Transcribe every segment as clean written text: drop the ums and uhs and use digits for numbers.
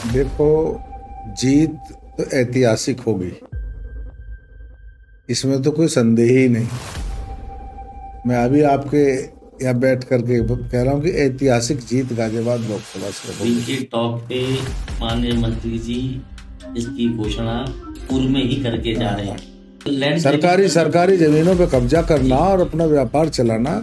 देखो, जीत तो ऐतिहासिक होगी, इसमें तो कोई संदेह ही नहीं। मैं अभी आपके यहाँ बैठ करके कह रहा हूँ कि ऐतिहासिक जीत गाजियाबाद लोकसभा से होगी। वीके टॉक पे माननीय मंत्री जी इसकी घोषणा पूर्व में ही करके जा रहे हैं। सरकारी जमीनों पे कब्जा करना और अपना व्यापार चलाना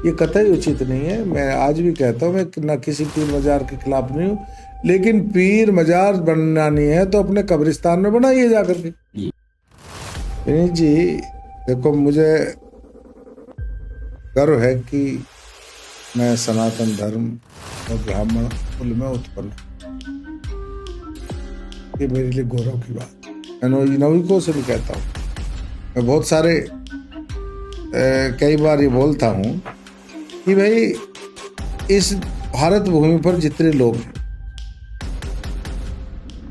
ये कतई उचित नहीं है। मैं आज भी कहता हूँ, मैं ना किसी पीर मजार के खिलाफ नहीं हूँ, लेकिन पीर मजार बनानी है तो अपने कब्रिस्तान में बनाइए जाकर के। विनीत जी, देखो, मुझे गर्व है कि मैं सनातन धर्म और ब्राह्मण कुल में उत्पन्न, ये मेरे लिए गौरव की बात। मैं नवयुवकों से भी कहता हूँ, मैं बहुत सारे कई बार ये बोलता हूँ कि भाई, इस भारत भूमि पर जितने लोग हैं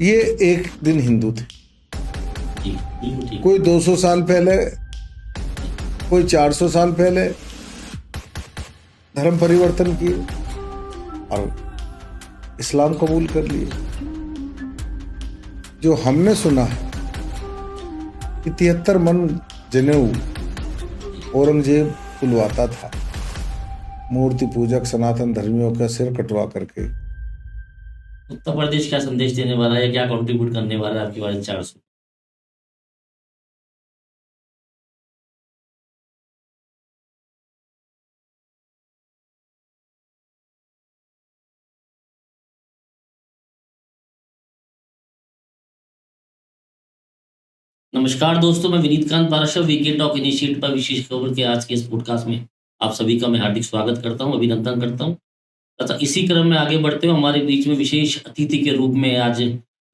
ये एक दिन हिंदू थे। कोई 200 साल पहले, कोई 400 साल पहले धर्म परिवर्तन किए और इस्लाम कबूल कर लिए। जो हमने सुना है कि 73 मन जनेऊ औरंगजेब खुलवाता था, मूर्ति पूजक सनातन धर्मियों का सिर कटवा करके। उत्तर प्रदेश क्या संदेश देने वाला है, क्या कंट्रीब्यूट करने वाला है आपके बारे 400? नमस्कार दोस्तों, मैं विनीतकांत पाराशर वीके टॉक इनिशिएटिव पर विशेष खबर के आज के इस पॉडकास्ट में आप सभी का मैं हार्दिक स्वागत करता हूं, अभिनंदन करता हूं तथा इसी क्रम में आगे बढ़ते हुए हमारे बीच में विशेष अतिथि के रूप में आज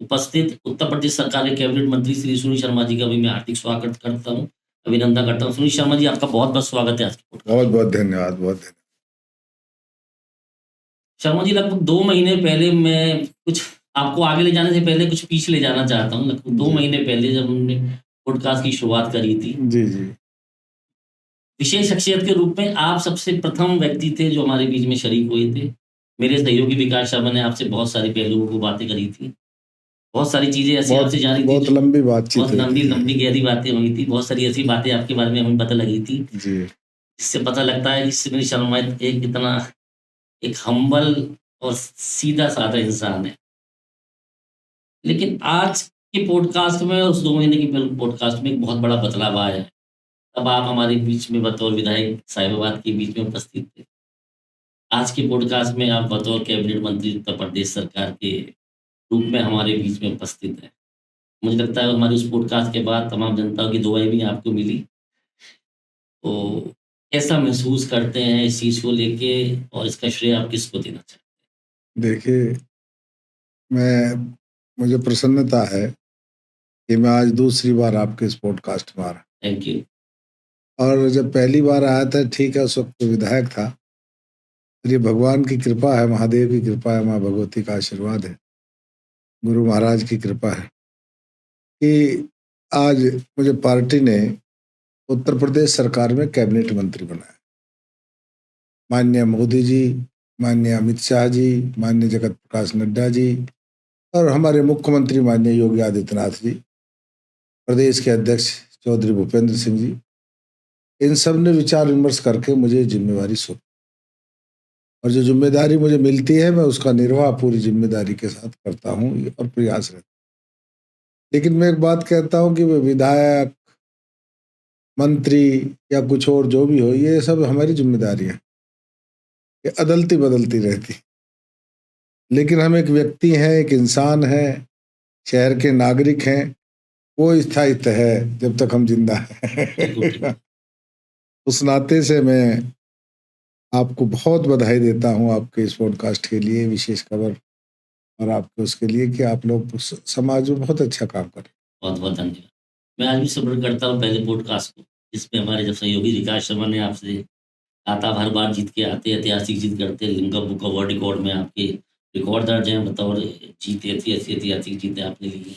उपस्थित उत्तर प्रदेश सरकार के कैबिनेट मंत्री श्री सुनील शर्मा जी का भी मैं हार्दिक स्वागत करता हूँ, अभिनंदन करता हूँ। सुनील शर्मा जी, आपका बहुत बहुत स्वागत है आज के पॉडकास्ट। बहुत बहुत धन्यवाद, बहुत धन्यवाद। शर्मा जी, लगभग 2 महीने पहले मैं कुछ आपको आगे ले जाने से पहले कुछ पीछे ले जाना चाहता हूँ। लगभग 2 महीने पहले जब हमने पॉडकास्ट की शुरुआत करी थी, जी जी, विशेष शख्सियत के रूप में आप सबसे प्रथम व्यक्ति थे जो हमारे बीच में शरीक हुए थे। मेरे सहयोगी विकास शर्मा ने आपसे बहुत सारे पहलुओं को बातें करी थी, बहुत सारी चीजें ऐसी आपसे जानी थी, बहुत लंबी बातचीत, बहुत लंबी गहरी बातें हुई थी, बहुत सारी ऐसी बातें आपके बारे में हमें पता लगी थी जी। इससे पता लगता है कि सुनील शर्मा एक इतना एक हम्बल और सीधा साधा इंसान है। लेकिन आज के पॉडकास्ट में और उस 2 महीने की पॉडकास्ट में एक बहुत बड़ा बदलाव आया है। अब आप हमारे बीच में बतौर विधायक साहिबाबाद के बीच में उपस्थित थे। आज के पॉडकास्ट में आप बतौर कैबिनेट मंत्री उत्तर प्रदेश सरकार के रूप में हमारे बीच में उपस्थित हैं। मुझे लगता है हमारे उस पॉडकास्ट के बाद तमाम जनता की दुआएँ भी आपको मिली। तो कैसा महसूस करते हैं इस चीज़ को लेके और इसका श्रेय आप किसको देना चाहते हैं? देखिए, मुझे प्रसन्नता है कि मैं आज दूसरी बार आपके इस पॉडकास्ट में आ रहा। Thank you. और जब पहली बार आया था, ठीक है, उस वक्त तो विधायक था। ये भगवान की कृपा है, महादेव की कृपा है, माँ भगवती का आशीर्वाद है, गुरु महाराज की कृपा है कि आज मुझे पार्टी ने उत्तर प्रदेश सरकार में कैबिनेट मंत्री बनाया। माननीय मोदी जी, माननीय अमित शाह जी, माननीय जगत प्रकाश नड्डा जी और हमारे मुख्यमंत्री माननीय योगी आदित्यनाथ जी, प्रदेश के अध्यक्ष चौधरी भूपेंद्र सिंह जी, इन सब ने विचार विमर्श करके मुझे जिम्मेवारी सौंपी और जो जिम्मेदारी मुझे मिलती है मैं उसका निर्वाह पूरी जिम्मेदारी के साथ करता हूँ और प्रयास रहता। लेकिन मैं एक बात कहता हूँ कि वो विधायक, मंत्री या कुछ और जो भी हो, ये सब हमारी जिम्मेदारी है, ये अदलती बदलती रहती। लेकिन हम एक व्यक्ति हैं, एक इंसान हैं, शहर के नागरिक हैं, वो स्थायित्व है जब तक हम जिंदा हैं। उस नाते से मैं आपको बहुत बधाई देता हूँ आपके इस पॉडकास्ट के लिए, विशेष खबर, और आपके उसके लिए कि आप लोग समाज में बहुत अच्छा काम करें। बहुत बहुत धन्यवाद। मैं आज भी स्मरण करता हूँ पहले पॉडकास्ट को, जिसमें हमारे जब सहयोगी विकास शर्मा ने आपसे कहा था हर बार जीत के आते, ऐतिहासिक जीत करते, Limca book of world record में आपके रिकॉर्ड दर्ज हैं बतौर जीत, ऐसी ऐतिहासिक जीतें आपने ली हैं।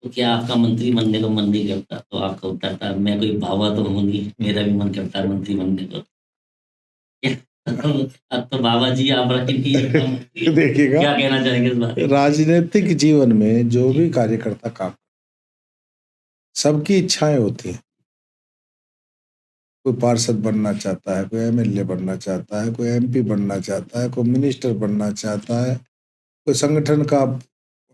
तो क्या आपका मंत्री बनने का मन नहीं करता? तो आपका उत्तर था, मैं कोई भावा तो हूँ नहीं, मेरा भी मन करता है मंत्री बनने को। अब तो बाबा जी आप रख लीजिए काम देखिएगा, क्या कहना चाहेंगे इस बारे में? राजनीतिक जीवन में जो जी, भी कार्यकर्ता काम, सबकी इच्छाएं होती हैं। कोई पार्षद बनना चाहता है, कोई एमएलए बनना चाहता है, कोई एमपी बनना चाहता है, कोई मिनिस्टर बनना चाहता है, कोई संगठन का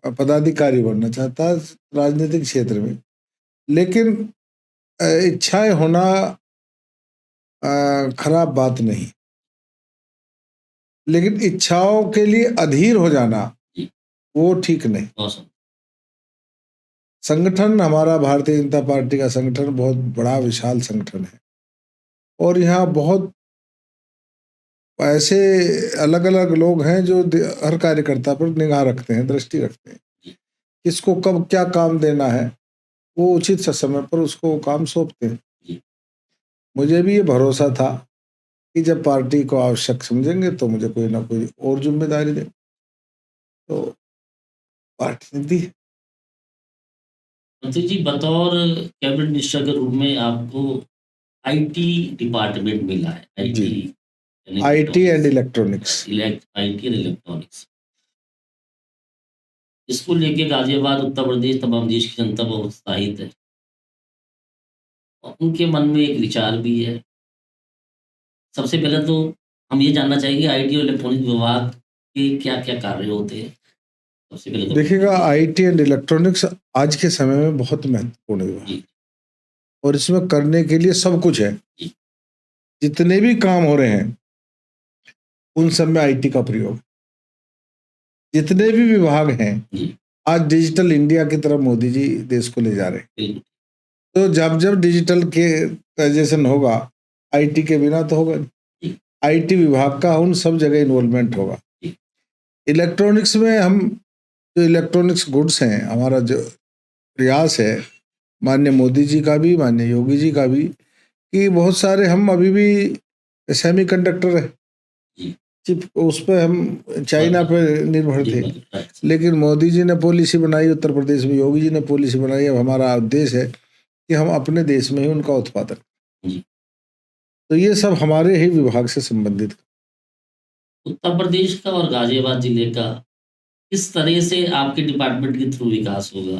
पदाधिकारी बनना चाहता है राजनीतिक क्षेत्र में। लेकिन इच्छाएं होना खराब बात नहीं, लेकिन इच्छाओं के लिए अधीर हो जाना जी, वो ठीक नहीं। बहुत संगठन हमारा भारतीय जनता पार्टी का संगठन बहुत बड़ा विशाल संगठन है और यहाँ बहुत ऐसे अलग-अलग लोग हैं जो हर कार्यकर्ता पर निगाह रखते हैं, दृष्टि रखते हैं। जी, किसको कब क्या काम देना है, वो उचित समय पर उसको काम सौंपते हैं। जी। मुझे भी ये भरोसा था कि जब पार्टी को आवश्यक समझेंगे तो मुझे कोई ना कोई और ज़िम्मेदारी दें। तो पार्टी ने दी। मंत्री जी बतौर कैबिनेट मिनिस्टर के रूप में आपको आईटी डिपार्टमेंट मिला है। जी, आईटी यानी IT and electronics electronics. IT and electronics. इसको लेके गाज़ियाबाद, उत्तर प्रदेश तमाम देश की जनता बहुत उत्साहित है और उनके मन में एक विचार भी है। सबसे पहले तो हम ये जानना चाहेंगे आईटी और इलेक्ट्रॉनिक विभाग के क्या-क्या कार्य होते हैं? सबसे पहले तो देखिएगा, आईटी एंड इलेक्ट्रॉनिक्स आज के समय में बहुत महत्वपूर्ण है जी, और इसमें करने के लिए सब कुछ है। जी, जितने भी काम हो रहे हैं, उन सब में आईटी का प्रयोग। जितने भी विभाग हैं, जी, आज डिजिटल इंडिया की तरफ मोदी जी देश को ले जा रहे हैं। बिल्कुल, तो जब-जब डिजिटल के ट्रांज़िशन होगा, आईटी के बिना तो होगा नहीं। जी, आईटी विभाग का उन सब जगह इन्वॉल्वमेंट होगा। जी, इलेक्ट्रॉनिक्स में हम जो इलेक्ट्रॉनिक्स गुड्स हैं, हमारा जो प्रयास है, माननीय मोदी जी का भी, माननीय योगी जी का भी, कि बहुत सारे हम अभी भी सेमीकंडक्टर जी, चिप उस पे हम चाइना बराबर, पे निर्भर जी, थे। बराबर, राइट, लेकिन मोदी जी ने पॉलिसी बनाई, उत्तर प्रदेश में योगी जी ने पॉलिसी बनाई, अब हमारा उद्देश्य है कि हम अपने देश में ही उनका उत्पादन। जी। तो ये सब हमारे ही विभाग से संबंधित। उत्तर प्रदेश का और गाज़ियाबाद जिले का किस तरह से आपके डिपार्टमेंट के थ्रू विकास होगा?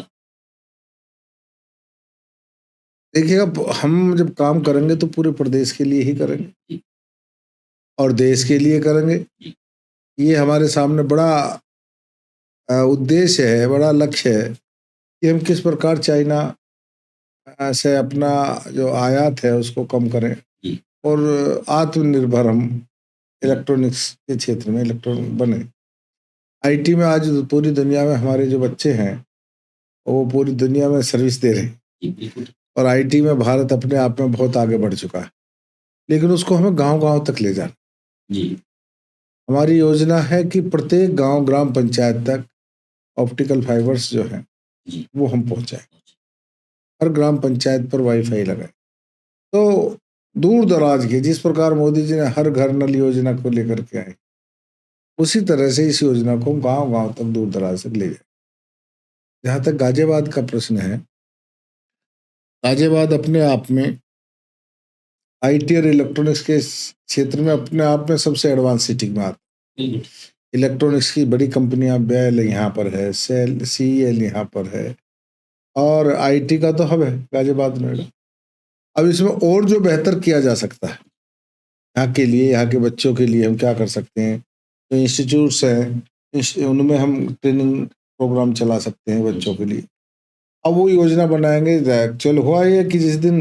देखिएगा, हम जब काम करेंगे तो पूरे प्रदेश के लिए ही करेंगे जी, और देश के लिए करेंगे। जी, ये हमारे सामने बड़ा उद्देश्य है, बड़ा लक्ष्य है कि हम किस प्रकार चाइना से अपना जो आयात है उसको कम करें जी, और आत्मनिर्भर हम इलेक्ट्रॉनिक्स के क्षेत्र में इलेक्ट्रॉनिक बने। आईटी में आज पूरी दुनिया में हमारे जो बच्चे हैं, वो पूरी दुनिया में सर्विस दे रहे हैं जी, बिल्कुल। और आईटी में भारत अपने आप में बहुत आगे बढ़ चुका है। लेकिन उसको हमें गाँव-गाँव तक ले जाना। जी, हमारी योजना है कि प्रत्येक गाँव, ग्राम पंचायत तक ऑप्टिकल फाइबर्स जो हैं, जी, वो हम पहुँचाएँ। हर ग्राम पंचायत पर वाईफ़ाई लगाएँ। तो दूर-दराज के जिस प्रकार मोदी जी ने हर घर नल योजना को लेकर के आए, उसी तरह से इस योजना को गाँव-गाँव तक दूर-दराज तक ले जाएँ। जहाँ तक गाज़ियाबाद का प्रश्न है, गाज़ियाबाद अपने आप में आईटी और इलेक्ट्रॉनिक्स के क्षेत्र में अपने आप में सबसे एडवांस सिटी में आता है। बिल्कुल, इलेक्ट्रॉनिक्स की बड़ी कंपनियाँ बेल यहाँ पर है, सेल सीईएल यहाँ पर है और आईटी का तो हब है गाज़ियाबाद, नोएडा। अब इसमें और जो बेहतर किया जा सकता है, यहाँ के लिए, यहाँ के बच्चों के लिए हम क्या कर सकते हैं? जो इंस्टीट्यूट्स हैं, उनमें हम ट्रेनिंग प्रोग्राम चला सकते हैं बच्चों जी, के लिए। अब वो योजना बनाएँगे। एक्चुअल हुआ ये कि जिस दिन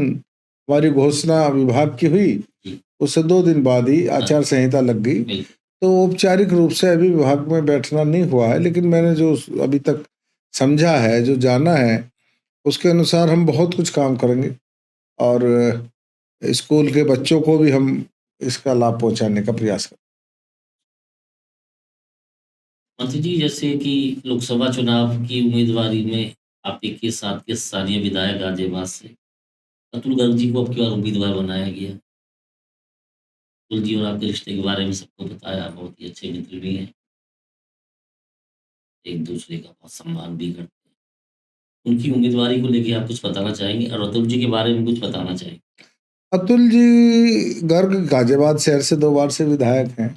हमारी घोषणा विभाग की हुई, जी, उससे 2 दिन बाद ही हाँ, आचार संहिता लग गई। बिल्कुल, तो औपचारिक रूप से अभी विभाग में बैठना नहीं हुआ है, लेकिन मैंने जो अभी तक समझा है, जो जाना है, उसके अनुसार हम बहुत कुछ काम करेंगे और स्कूल के बच्चों को भी हम इसका लाभ पहुँचाने का प्रयास करें। मंत्री जी जैसे कि लोकसभा चुनाव की उम्मीदवारी में आप 21 के स्थानीय विधायक गाज़ियाबाद से अतुल गर्ग जी को अब की बार उम्मीदवार बनाया गया। अतुल जी और आपके रिश्ते के बारे में सबको बताया, बहुत ही अच्छे मित्र भी हैं, एक-दूसरे का बहुत सम्मान भी करते हैं। उनकी उम्मीदवारी को लेके आप कुछ बताना चाहेंगे और अतुल जी के बारे में कुछ बताना चाहेंगे? अतुल जी गर्ग गाजियाबाद शहर से 2 बार से विधायक हैं।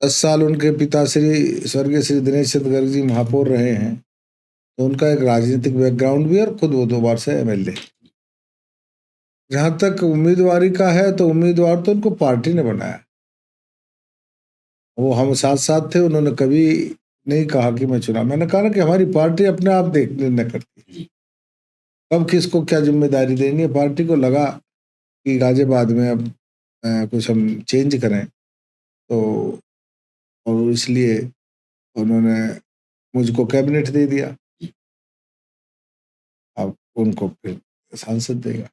10 साल उनके पिता श्री स्वर्गीय श्री दिनेश चंद्र गर्ग जी महापौर रहे हैं, तो उनका एक राजनीतिक बैकग्राउंड भी है और खुद वो 2 बार से एमएलए। जहां तक उम्मीदवारी का है तो उम्मीदवार तो उनको पार्टी ने बनाया, वो हम साथ साथ थे, उन्होंने कभी नहीं कहा कि मैं चुनाव, मैंने कहा ना कि हमारी पार्टी अपने आप देख निर्णय करती है कब किसको क्या जिम्मेदारी देनी है। पार्टी को लगा कि गाजियाबाद में अब कुछ हम चेंज करें, तो और इसलिए उन्होंने मुझको कैबिनेट दे दिया। अब उनको फिर सांसद देगा।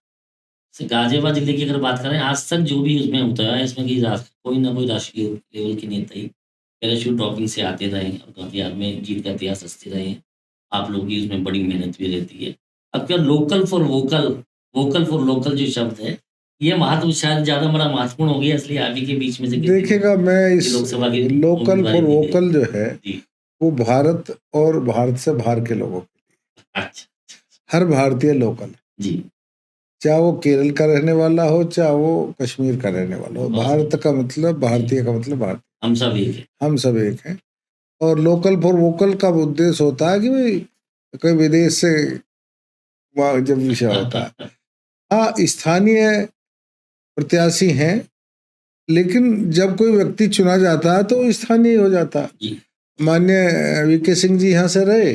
गाजियाबाद जिले की अगर बात करें, आज तक जो भी उसमें होता है, इसमें कि कोई ना कोई राष्ट्रीय लेवल के नेता ही पैराशूट टॉपिंग से आते रहे हैं और गाजियाबाद में जीत का इतिहास रचते रहे हैं। आप लोगों की उसमें बड़ी मेहनत भी रहती है। अब क्या local for vocal, vocal for local जो शब्द है, ये महत्व शायद ज़्यादा बड़ा महत्वपूर्ण हो गया, इसलिए आप ही के बीच में से किसी देखिएगा, मैं इस लोकसभा की लोकल उम्मीदवारी फॉर दी गई। वोकल जो है जी। वो भारत और भारत से बाहर के लोगों के लिए, अच्छा। हर भारतीय लोकल, जी। चाहे वो केरल का रहने वाला हो, चाहे वो कश्मीर का रहने वाला हो। भारत का मतलब, भारतीय का मतलब भारतीय, हम सब एक हैं। हम सब एक हैं। और लोकल फॉर वोकल का उद्देश्य होता है कि भाई कोई विदेश से जब विषय होता है, हाँ स्थानीय प्रत्याशी हैं, लेकिन जब कोई व्यक्ति चुना जाता है तो वो स्थानीय हो जाता है। जी। माननीय वीके सिंह जी यहाँ से रहे,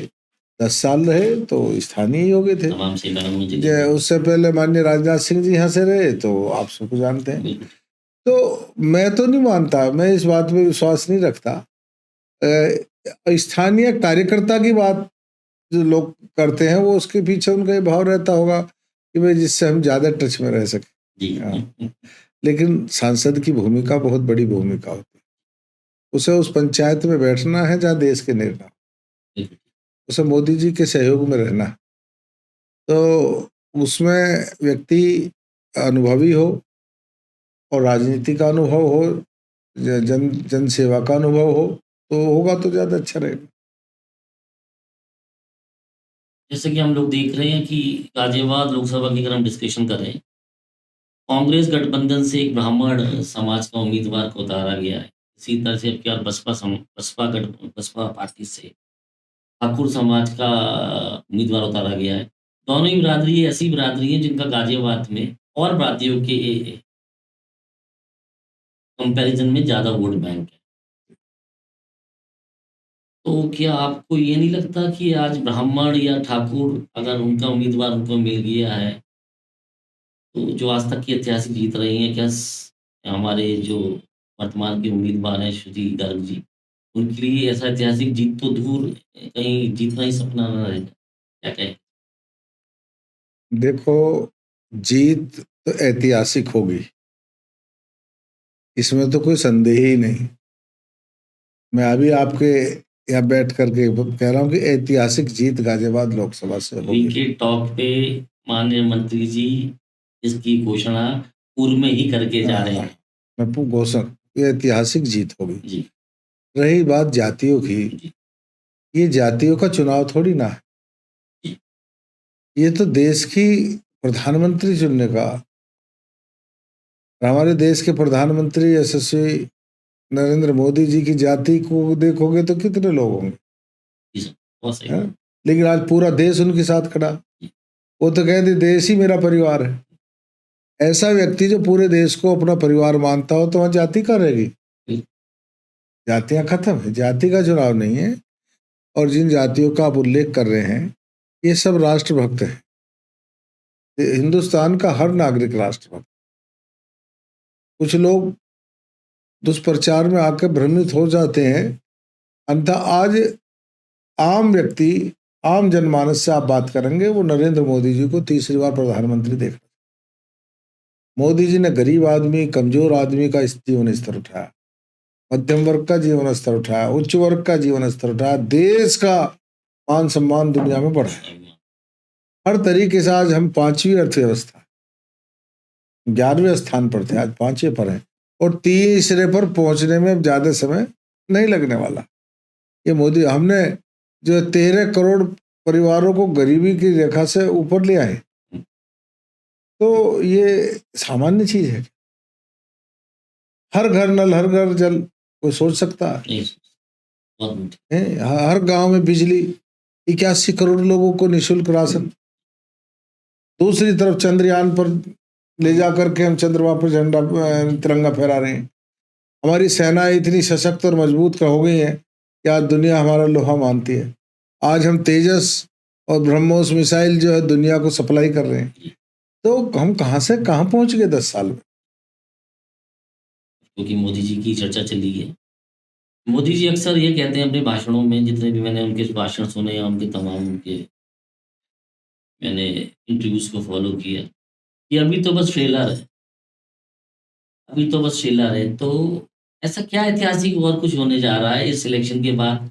10 साल रहे तो स्थानीय ही हो गए थे। तमाम से मैंने मुझे उससे पहले माननीय राजनाथ सिंह जी यहाँ से रहे, तो आप सबको जानते हैं। बिल्कुल। तो मैं तो नहीं मानता, मैं इस बात में विश्वास नहीं रखता। स्थानीय कार्यकर्ता की बात जो लोग करते हैं, वो उसके पीछे उनका ये भाव रहता होगा कि भाई जिससे हम ज़्यादा टच में रह सकें। जी। हाँ। लेकिन सांसद की भूमिका बहुत बड़ी भूमिका होती है। उसे उस पंचायत में बैठना है जहाँ देश के निर्णय, बिल्कुल। उसे मोदी जी के सहयोग में रहना है। तो उसमें व्यक्ति अनुभवी हो और राजनीति का अनुभव हो, जन सेवा का अनुभव हो, तो होगा तो ज़्यादा अच्छा रहेगा। जैसे कि हम लोग देख रहे हैं कि गाजियाबाद लोकसभा की अगर हम डिस्कशन करें, कांग्रेस गठबंधन से एक ब्राह्मण समाज का उम्मीदवार को उतारा गया है। इसी तरह से अब क्या बसपा पार्टी से ठाकुर समाज का उम्मीदवार उतारा गया है। दोनों ही बिरादरी ऐसी बिरादरी है जिनका गाजियाबाद में और बिरादरियों के कंपैरिजन में ज़्यादा वोट बैंक है। तो क्या आपको ये नहीं लगता कि आज ब्राह्मण या ठाकुर अगर उनका उम्मीदवार उनको मिल गया है, तो जो आज तक की ऐतिहासिक जीत रही हैं, क्या हमारे जो वर्तमान के उम्मीदवार हैं श्री गर्ग जी, उनके लिए ऐसा ऐतिहासिक जीत तो दूर, कहीं जीतना ही सपना ना रह जाए, क्या कहें? देखो, जीत तो ऐतिहासिक होगी, इसमें तो कोई संदेह ही नहीं। मैं अभी आपके यहाँ बैठ करके कह रहा हूँ कि ऐतिहासिक जीत गाजियाबाद लोकसभा से होगी। वीके टॉक पे माननीय मंत्री जी इसकी घोषणा पूर्व में ही करके जा रहे हैं। मैं घोषणा, ये ऐतिहासिक जीत होगी। जी। रही बात जातियों की, जी। ये जातियों का चुनाव थोड़ी ना है, जी। ये तो देश की प्रधानमंत्री चुनने का। हमारे देश के प्रधानमंत्री यशस्वी नरेंद्र मोदी जी की जाति को देखोगे तो कितने लोग होंगे, जी सर, बहुत सही। है? लेकिन आज पूरा देश उनके साथ खड़ा। वो तो कहते देश ही मेरा परिवार है। ऐसा व्यक्ति जो पूरे देश को अपना परिवार मानता हो, तो वहां जाति कहाँ रहेगी? जातियां खत्म है, जाति का चुनाव नहीं है। और जिन जातियों का आप उल्लेख कर रहे हैं, ये सब राष्ट्रभक्त है। हिंदुस्तान का हर नागरिक राष्ट्रभक्त। कुछ लोग दुष्प्रचार में आकर भ्रमित हो जाते हैं, अंततः आज आम व्यक्ति, आम जनमानस से आप बात करेंगे, वो नरेंद्र मोदी जी को तीसरी बार प्रधानमंत्री देख रहे। मोदी जी ने गरीब आदमी, कमजोर आदमी का जीवन स्तर उठाया, मध्यम वर्ग का जीवन स्तर उठाया, उच्च वर्ग का जीवन स्तर उठाया, देश का मान सम्मान दुनिया में बढ़ाया। हर तरीके से आज हम 5वीं अर्थव्यवस्था, 11वें स्थान पर थे, आज 5वें पर हैं, और तीसरे पर पहुंचने में अब ज्यादा समय नहीं लगने वाला। ये मोदी, हमने जो 13 करोड़ परिवारों को गरीबी की रेखा से ऊपर ले आए, तो ये सामान्य चीज है। हर घर नल, हर घर जल, कोई सोच सकता है? नहीं, बहुत मीठे। हर गांव में बिजली, 81 करोड़ लोगों को निःशुल्क राशन। दूसरी तरफ चंद्रयान पर ले जा करके हम चंद्रमा पर झंडा तिरंगा फहरा रहे हैं। हमारी सेना इतनी सशक्त और मजबूत हो गई है कि आज दुनिया हमारा लोहा मानती है। आज हम तेजस और ब्रह्मोस मिसाइल जो है दुनिया को सप्लाई कर रहे हैं। तो हम कहाँ से कहाँ पहुंच गए 10 साल में। क्योंकि मोदी जी की चर्चा चली है। मोदी जी अक्सर ये कहते हैं अपने भाषणों में, जितने भी मैंने उनके भाषण सुने या उनके तमाम उनके मैंने इंटरव्यूज़ को फ़ॉलो किया, कि अभी तो बस ट्रेलर है, अभी तो बस ट्रेलर है। तो ऐसा क्या ऐतिहासिक और कुछ होने जा रहा है इस इलेक्शन के बाद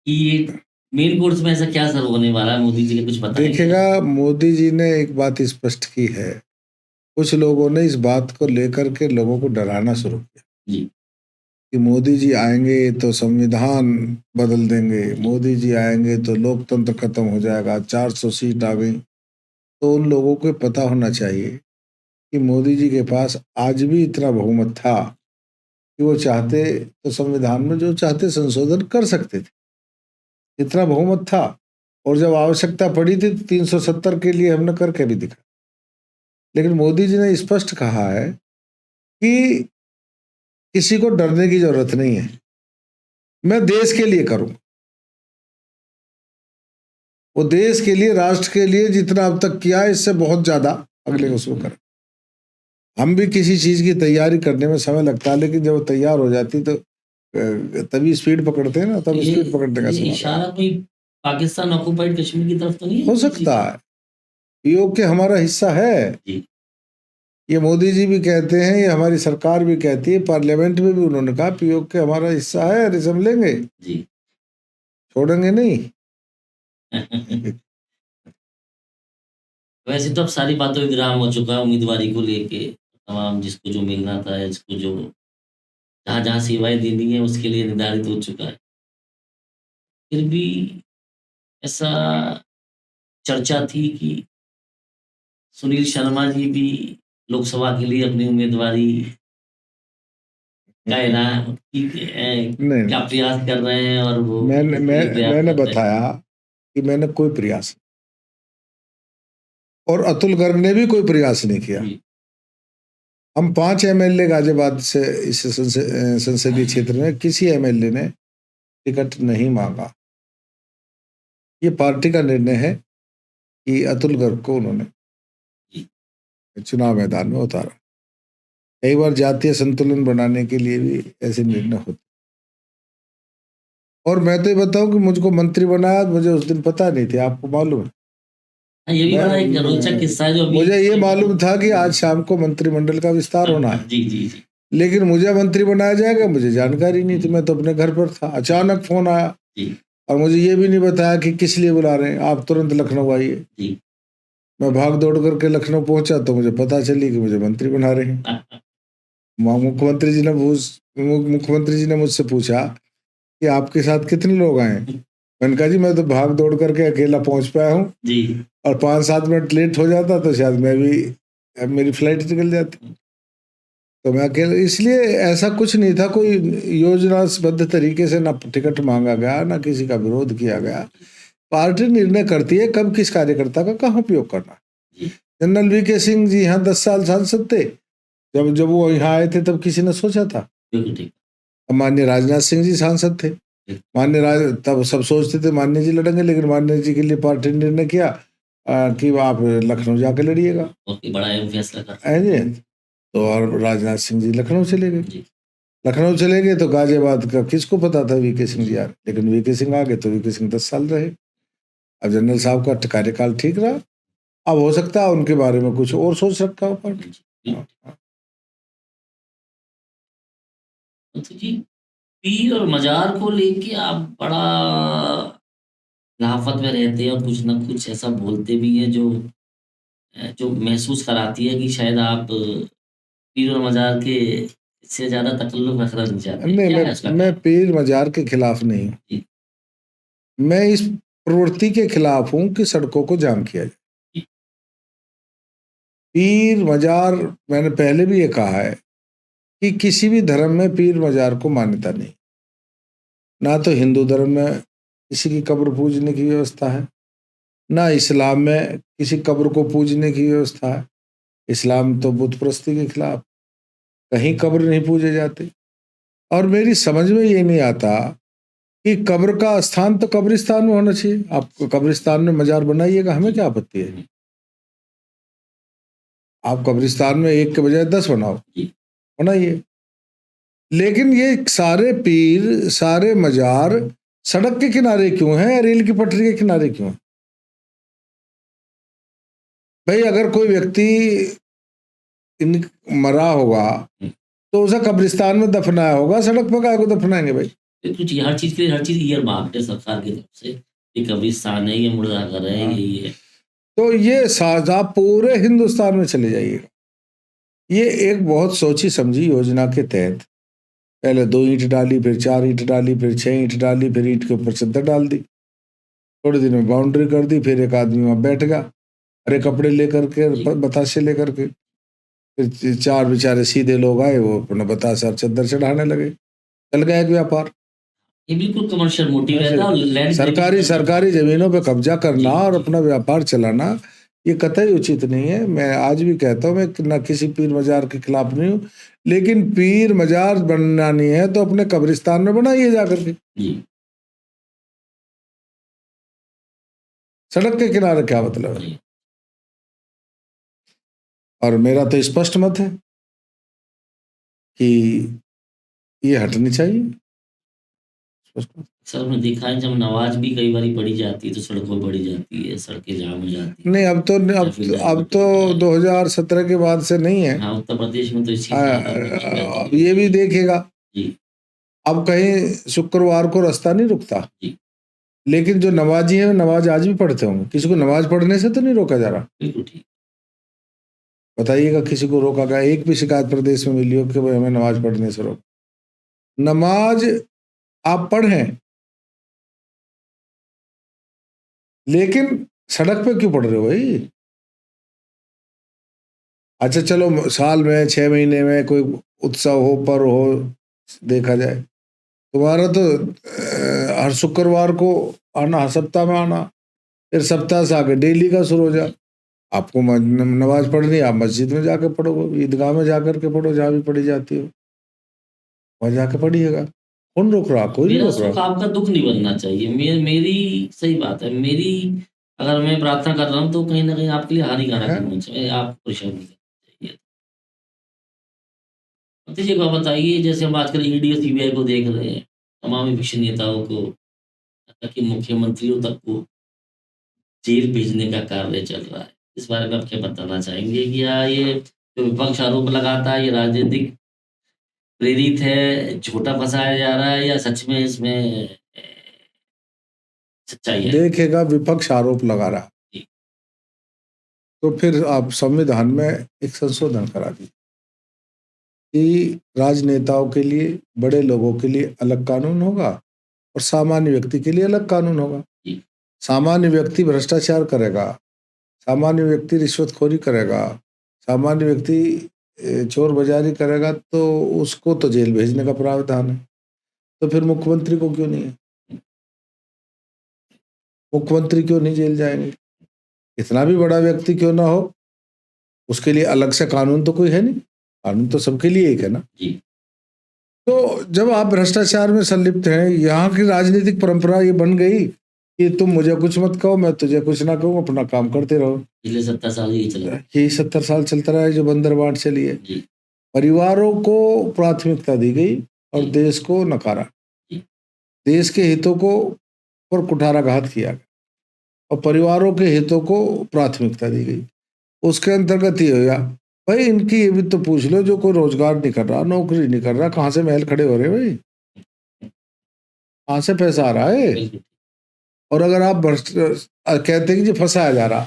कि ये मेन कोर्स में ऐसा क्या सर होने वाला है? मोदी जी ने कुछ बताया क्या? देखिएगा, मोदी जी ने एक बात स्पष्ट की है। कुछ लोगों ने इस बात को लेकर के लोगों को डराना शुरू किया जी, कि मोदी जी आएंगे तो संविधान बदल देंगे, मोदी जी आएंगे तो लोकतंत्र खत्म हो जाएगा, 400 सीट आ गई। तो उन लोगों को पता होना चाहिए कि मोदी जी के पास आज भी इतना बहुमत था कि वो चाहते तो संविधान में जो चाहते संशोधन कर सकते थे। इतना बहुमत था, और जब आवश्यकता पड़ी थी तो 370 के लिए हमने करके भी दिखा। लेकिन मोदी जी ने स्पष्ट कहा है कि किसी को डरने की जरूरत नहीं है, मैं देश के लिए करूं। वो देश के लिए, राष्ट्र के लिए जितना अब तक किया है इससे बहुत ज्यादा अगले को शुरू करें। हम भी किसी चीज की तैयारी करने में समय लगता है, लेकिन जब वो तैयार हो जाती तो तभी स्पीड पकड़ते हैं ना, तब ये स्पीड पकड़ने का ये सवाल है। इशारा कोई पाकिस्तान ऑक्युपाइड कश्मीर की तरफ तो नहीं है हो मोदी जी सकता का? है, पीओके हमारा हिस्सा है। जी, ये मोदी जी भी कहते हैं, ये हमारी सरकार भी कहती है, पार्लियामेंट में भी उन्होंने कहा पीओके हमारा हिस्सा है, रिज्म लेंगे, जी। छोड़ेंगे नहीं। वैसे तो अब सारी बातों में विराम हो चुका है उम्मीदवारी को लेके। तमाम जिसको जो मिलना था, जिसको जो जहाँ-जहाँ सेवाएँ देनी है उसके लिए निर्धारित हो चुका है। फिर भी ऐसा चर्चा थी कि सुनील शर्मा जी भी लोकसभा के लिए अपनी उम्मीदवारी का ऐलान नहीं, क्या प्रयास कर रहे हैं और वो मैंने किस मैं लिए प्रयास मैंने कर रहे हैं? बताया कि मैंने कोई प्रयास, और अतुल गर्ग ने भी कोई प्रयास नहीं किया। जी, हम 5 एमएलए गाजियाबाद से इस संसदीय क्षेत्र में किसी एमएलए ने टिकट नहीं मांगा। ये पार्टी का निर्णय है कि अतुल गर्ग को उन्होंने जी, चुनाव मैदान में उतारा। कई बार जातीय संतुलन बनाने के लिए भी ऐसे निर्णय होते। और मैं तो ये बताऊं कि मुझको मंत्री बनाया, मुझे उस दिन पता नहीं था, आपको मालूम है? हाँ, ये भी बड़ा एक रोचक किस्सा है जो अभी मुझे ये मालूम था कि आज शाम को मंत्रिमंडल का विस्तार होना है, जी, जी, जी, लेकिन मुझे मंत्री बनाया जाएगा मुझे जानकारी नहीं थी। मैं तो अपने घर पर था, अचानक फोन आया जी, और मुझे ये भी नहीं बताया कि किस लिए बुला रहे हैं, आप तुरंत लखनऊ आइए। जी। मैं भाग दौड़ करके लखनऊ पहुंचा तो मुझे पता चली कि मुझे मंत्री बना रहे हैं। मुख्यमंत्री जी ने मुझसे पूछा कि आपके साथ कितने लोग आए हैं। मैंने कहा जी मैं तो भाग दौड़ करके अकेला पहुंच पाया हूँ, जी, और 5-7 मिनट लेट हो जाता तो शायद मैं भी, मेरी फ्लाइट निकल जाती। तो मैं अकेले, इसलिए ऐसा कुछ नहीं था, कोई योजनाबद्ध तरीके से ना टिकट मांगा गया, ना किसी का विरोध किया गया। पार्टी निर्णय करती है कब किस कार्यकर्ता का कहाँ उपयोग करना है। जी, जनरल वीके सिंह जी यहाँ 10 साल सांसद थे, जब जब वो यहाँ आए थे तब किसी ने सोचा था? बिल्कुल ठीक। अब माननीय राजनाथ सिंह जी सांसद थे, माननीय राज तब सब सोचते थे माननीय जी लड़ेंगे, लेकिन माननीय जी के लिए पार्टी ने निर्णय किया कि आप लखनऊ जाके लड़िएगा। बहुत ही बड़ा अहम फैसला कर है जी। तो और राजनाथ सिंह जी लखनऊ चले गए। जी, लखनऊ चले गए तो गाजियाबाद का किसको पता था वीके सिंह जी आ रहे, लेकिन वीके सिंह आ गए तो वीके सिंह 10 साल रहे। अब जनरल साहब का कार्यकाल ठीक रहा। अब हो सकता है उनके बारे में कुछ और सोच रखा हो पार्टी। जी। हाँ, हाँ। तो जी, पीर और मज़ार को लेके आप बड़ा खिलाफत में रहते हैं और कुछ ना कुछ ऐसा बोलते भी हैं जो जो महसूस कराती है कि शायद आप पीर और मज़ार के से ज़्यादा तकल्लुफ़ रखना नहीं चाहते। नहीं, क्या है उसका मैं कारण? पीर मजार के खिलाफ नहीं हूँ। जी, मैं इस प्रवृत्ति के खिलाफ हूँ कि सड़कों को जाम किया जाए। जी, पीर मजार, मैंने पहले भी ये कहा है कि किसी भी धर्म में पीर मजार को मान्यता नहीं। ना तो हिंदू धर्म में किसी की कब्र पूजने की व्यवस्था है, ना इस्लाम में किसी कब्र को पूजने की व्यवस्था है। इस्लाम तो बुत परस्ती के खिलाफ, कहीं कब्र नहीं पूजे जाते। और मेरी समझ में ये नहीं आता कि कब्र का स्थान तो कब्रिस्तान में होना चाहिए। आप कब्रिस्तान में मजार बनाइएगा, हमें क्या आपत्ति है। आप कब्रिस्तान में एक के बजाय 10 बनाओ, बनाइए। लेकिन ये सारे पीर, सारे मजार सड़क के किनारे क्यों हैं, रेल की पटरी के किनारे क्यों हैं? भाई अगर कोई व्यक्ति मरा होगा तो उसे कब्रिस्तान में दफनाया होगा, सड़क पर काहे को दफनाएंगे भाई? कुछ हर चीज के लिए हर चीज ईयर मार्क्ड है सरकार की तरफ से, ये कब्रिस्तान है, ये मुर्दाघर है, ये है। तो ये साझा पूरे हिंदुस्तान में चले जाइएगा। ये एक बहुत सोची समझी योजना के तहत पहले 2 ईंट डाली, फिर 4 ईंट डाली, फिर 6 ईंट डाली, फिर ईंट के ऊपर चद्दर डाल दी, थोड़े दिन में बाउंड्री कर दी, फिर एक आदमी वहां बैठ गया, हरे कपड़े लेकर के, बतासे लेकर के, फिर 4 बेचारे सीधे लोग आए, वो अपना बतासा चद्दर चढ़ाने लगे, चल गया एक व्यापार। ये बिल्कुल कमर्शियल मोटिव रहता है और लैंड सरकारी जमीनों पे कब्जा करना और अपना व्यापार चलाना ये कतई उचित नहीं है। मैं आज भी कहता हूँ, मैं ना किसी पीर मजार के खिलाफ नहीं हूँ, लेकिन पीर मजार बनानी है तो अपने कब्रिस्तान में बनाइए जाकर के। सड़क के किनारे क्या मतलब है? और मेरा तो स्पष्ट मत है कि ये हटनी चाहिए। सर हमने देखा है जब नमाज भी कई बार पढ़ी जाती है तो सड़कों पर पढ़ी जाती है, सड़कें जाम हो जाती है। नहीं, अब तो 2017 के बाद से नहीं है। हाँ, उत्तर प्रदेश में तो इस चीज अब ये भी देखेगा जी। अब कहीं शुक्रवार को रास्ता नहीं रुकता जी। लेकिन जो नमाजी है नमाज आज भी पढ़ते होंगे, किसी को नमाज पढ़ने से तो नहीं रोका जा रहा। बिल्कुल ठीक। बताइएगा किसी को रोका गया? एक भी शिकायत प्रदेश में मिली हो कि भाई हमें नमाज पढ़ने से रोक? नमाज आप पढ़ें, लेकिन सड़क पे क्यों पढ़ रहे हो भाई? अच्छा चलो, साल में 6 महीने में कोई उत्सव हो, पर्व हो, देखा जाए। तुम्हारा तो हर शुक्रवार को आना, हर सप्ताह में आना, फिर सप्ताह से आके डेली का शुरू हो जाए। आपको नमाज पढ़नी, आप मस्जिद में जाकर पढ़ो, ईदगाह में जाकर के पढ़ो, जहाँ भी पढ़ी जाती हो वहां जाके पढ़िएगा। कौन रोक रहा? कोई नहीं रोक रहा। आपका दुख नहीं बनना चाहिए। मेरी सही बात है, मेरी अगर मैं प्रार्थना कर रहा हूँ तो कहीं ना कहीं आपके लिए हानिकारक होना चाहिए, आप परेशान नहीं करना चाहिए। एक बात बताइए, जैसे हम आजकल ईडी और सीबीआई को देख रहे हैं, तमाम विपक्षी नेताओं को, कि मुख्यमंत्रियों तक को जेल भेजने का कार्य चल रहा है। इस बारे में आप क्या बताना चाहेंगे कि क्या ये जो विपक्ष आरोप लगाता है ये राजनीतिक प्रेरित है, झूठा फंसाया जा रहा है, या सच में इसमें सच्चाई है? देखेगा, विपक्ष आरोप लगा रहा तो फिर आप संविधान में एक संशोधन करा दीजिए कि राजनेताओं के लिए, बड़े लोगों के लिए अलग कानून होगा और सामान्य व्यक्ति के लिए अलग कानून होगा। सामान्य व्यक्ति भ्रष्टाचार करेगा, सामान्य व्यक्ति रिश्वतखोरी करेगा, सामान्य व्यक्ति चोर बाजारी करेगा तो उसको तो जेल भेजने का प्रावधान है। तो फिर मुख्यमंत्री को क्यों नहीं है? मुख्यमंत्री क्यों नहीं जेल जाएंगे? इतना भी बड़ा व्यक्ति क्यों ना हो, उसके लिए अलग से कानून तो कोई है नहीं, कानून तो सबके लिए एक है ना। तो जब आप भ्रष्टाचार में संलिप्त हैं, यहाँ की राजनीतिक परंपरा ये बन गई कि तुम मुझे कुछ मत कहो, मैं तुझे कुछ ना कहूँ, अपना काम करते रहो। पिछले 70 साल यही 70 साल चलता रहा है, जो बंदरबांट चली है। परिवारों को प्राथमिकता दी गई और देश को नकारा। देश के हितों को पर कुठाराघात किया गया और परिवारों के हितों को प्राथमिकता दी गई। उसके अंतर्गत ये हो गया भाई, इनकी ये भी तो पूछ लो, जो कोई रोजगार नहीं कर रहा, नौकरी नहीं कर रहा, कहाँ से महल खड़े हो रहे भाई? कहाँ से पैसा आ रहा है? और अगर आप कहते हैं कि फंसाया जा रहा,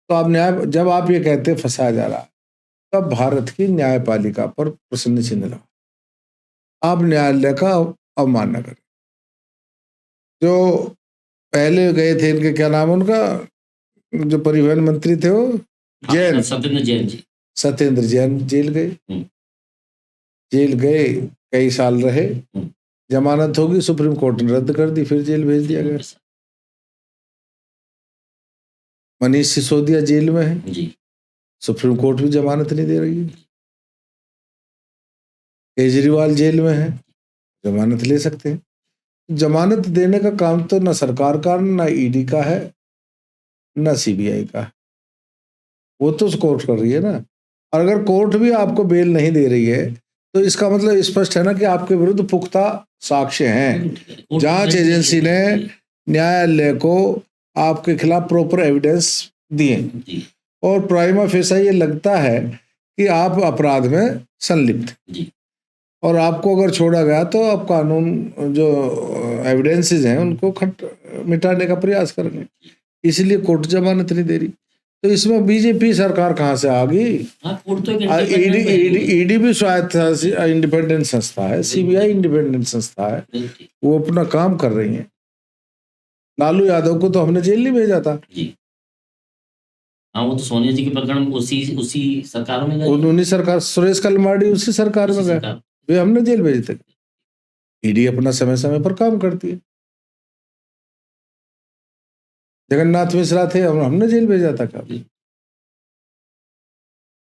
तो आप जब आप ये कहते हैं फंसाया जा रहा, तब भारत की न्यायपालिका पर प्रश्न चिन्ह लगा। आप न्यायालय का अवमानना करें। जो पहले गए थे, इनके क्या नाम उनका, जो परिवहन मंत्री थे, वो जैन, सत्येंद्र जैन जी। सत्येंद्र जैन जेल गए। हम्म। जेल गए, कई साल रहे, हम्म। जमानत होगी, सुप्रीम कोर्ट ने रद्द कर दी, फिर जेल भेज दिया गया। मनीष सिसोदिया जेल में है जी। सुप्रीम कोर्ट भी जमानत नहीं दे रही है। केजरीवाल जेल में है, जमानत ले सकते हैं। जमानत देने का काम तो ना सरकार का, ना ईडी का है, ना सीबीआई का है, वो तो कोर्ट कर रही है ना। और अगर कोर्ट भी आपको बेल नहीं दे रही है तो इसका मतलब स्पष्ट है ना कि आपके विरुद्ध पुख्ता साक्ष्य हैं। जांच एजेंसी ने न्यायालय को आपके खिलाफ प्रॉपर एविडेंस दिए और प्राइमा फेसा ये लगता है कि आप अपराध में संलिप्त हैं। और आपको अगर छोड़ा गया तो आप कानून जो एविडेंसेस हैं उनको मिटाने का प्रयास करेंगे, इसलिए कोर्ट जमानत नहीं दे रही। तो इसमें बीजेपी सरकार कहाँ से आ गई? ईडी भी स्वायत्त इंडिपेंडेंट संस्था है, सीबीआई इंडिपेंडेंट संस्था है, वो अपना काम कर रही है। लालू यादव को तो हमने जेल नहीं भेजा था। हाँ, वो तो सोनिया जी के प्रकरण उसी सरकार में गए। उन्हीं सरकार, सुरेश कलमाडी उसी सरकार में गए, वे हमने जेल भेजे थे। ईडी अपना समय समय पर काम करती है। जगन्नाथ मिश्रा थे, हमने जेल भेजा था कभी?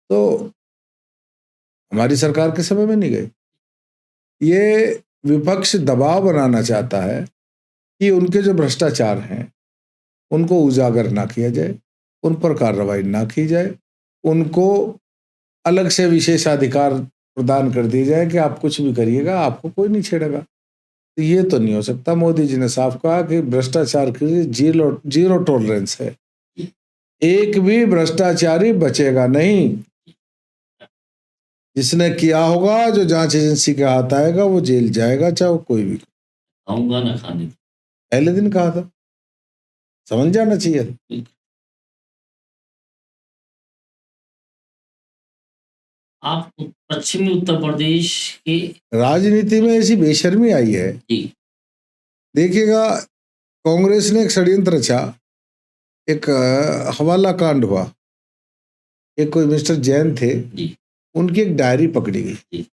तो हमारी सरकार के समय में नहीं गए। ये विपक्ष दबाव बनाना चाहता है कि उनके जो भ्रष्टाचार हैं उनको उजागर ना किया जाए, उन पर कार्रवाई ना की जाए, उनको अलग से विशेषाधिकार प्रदान कर दिए जाए कि आप कुछ भी करिएगा, आपको कोई नहीं छेड़ेगा। तो ये तो नहीं हो सकता। मोदी जी ने साफ कहा कि भ्रष्टाचार के लिए जीरो टॉलरेंस है, एक भी भ्रष्टाचारी बचेगा नहीं। जिसने किया होगा, जो जांच एजेंसी के हाथ आएगा, वो जेल जाएगा, चाहे वो कोई भी। खाऊंगा ना खाने, पहले दिन कहा था, समझ जाना चाहिए। आप पश्चिमी उत्तर प्रदेश के राजनीति में ऐसी बेशर्मी आई है। देखिएगा, कांग्रेस ने एक षड्यंत्र रचा, एक हवाला कांड हुआ, एक कोई मिस्टर जैन थे, उनकी एक डायरी पकड़ी गई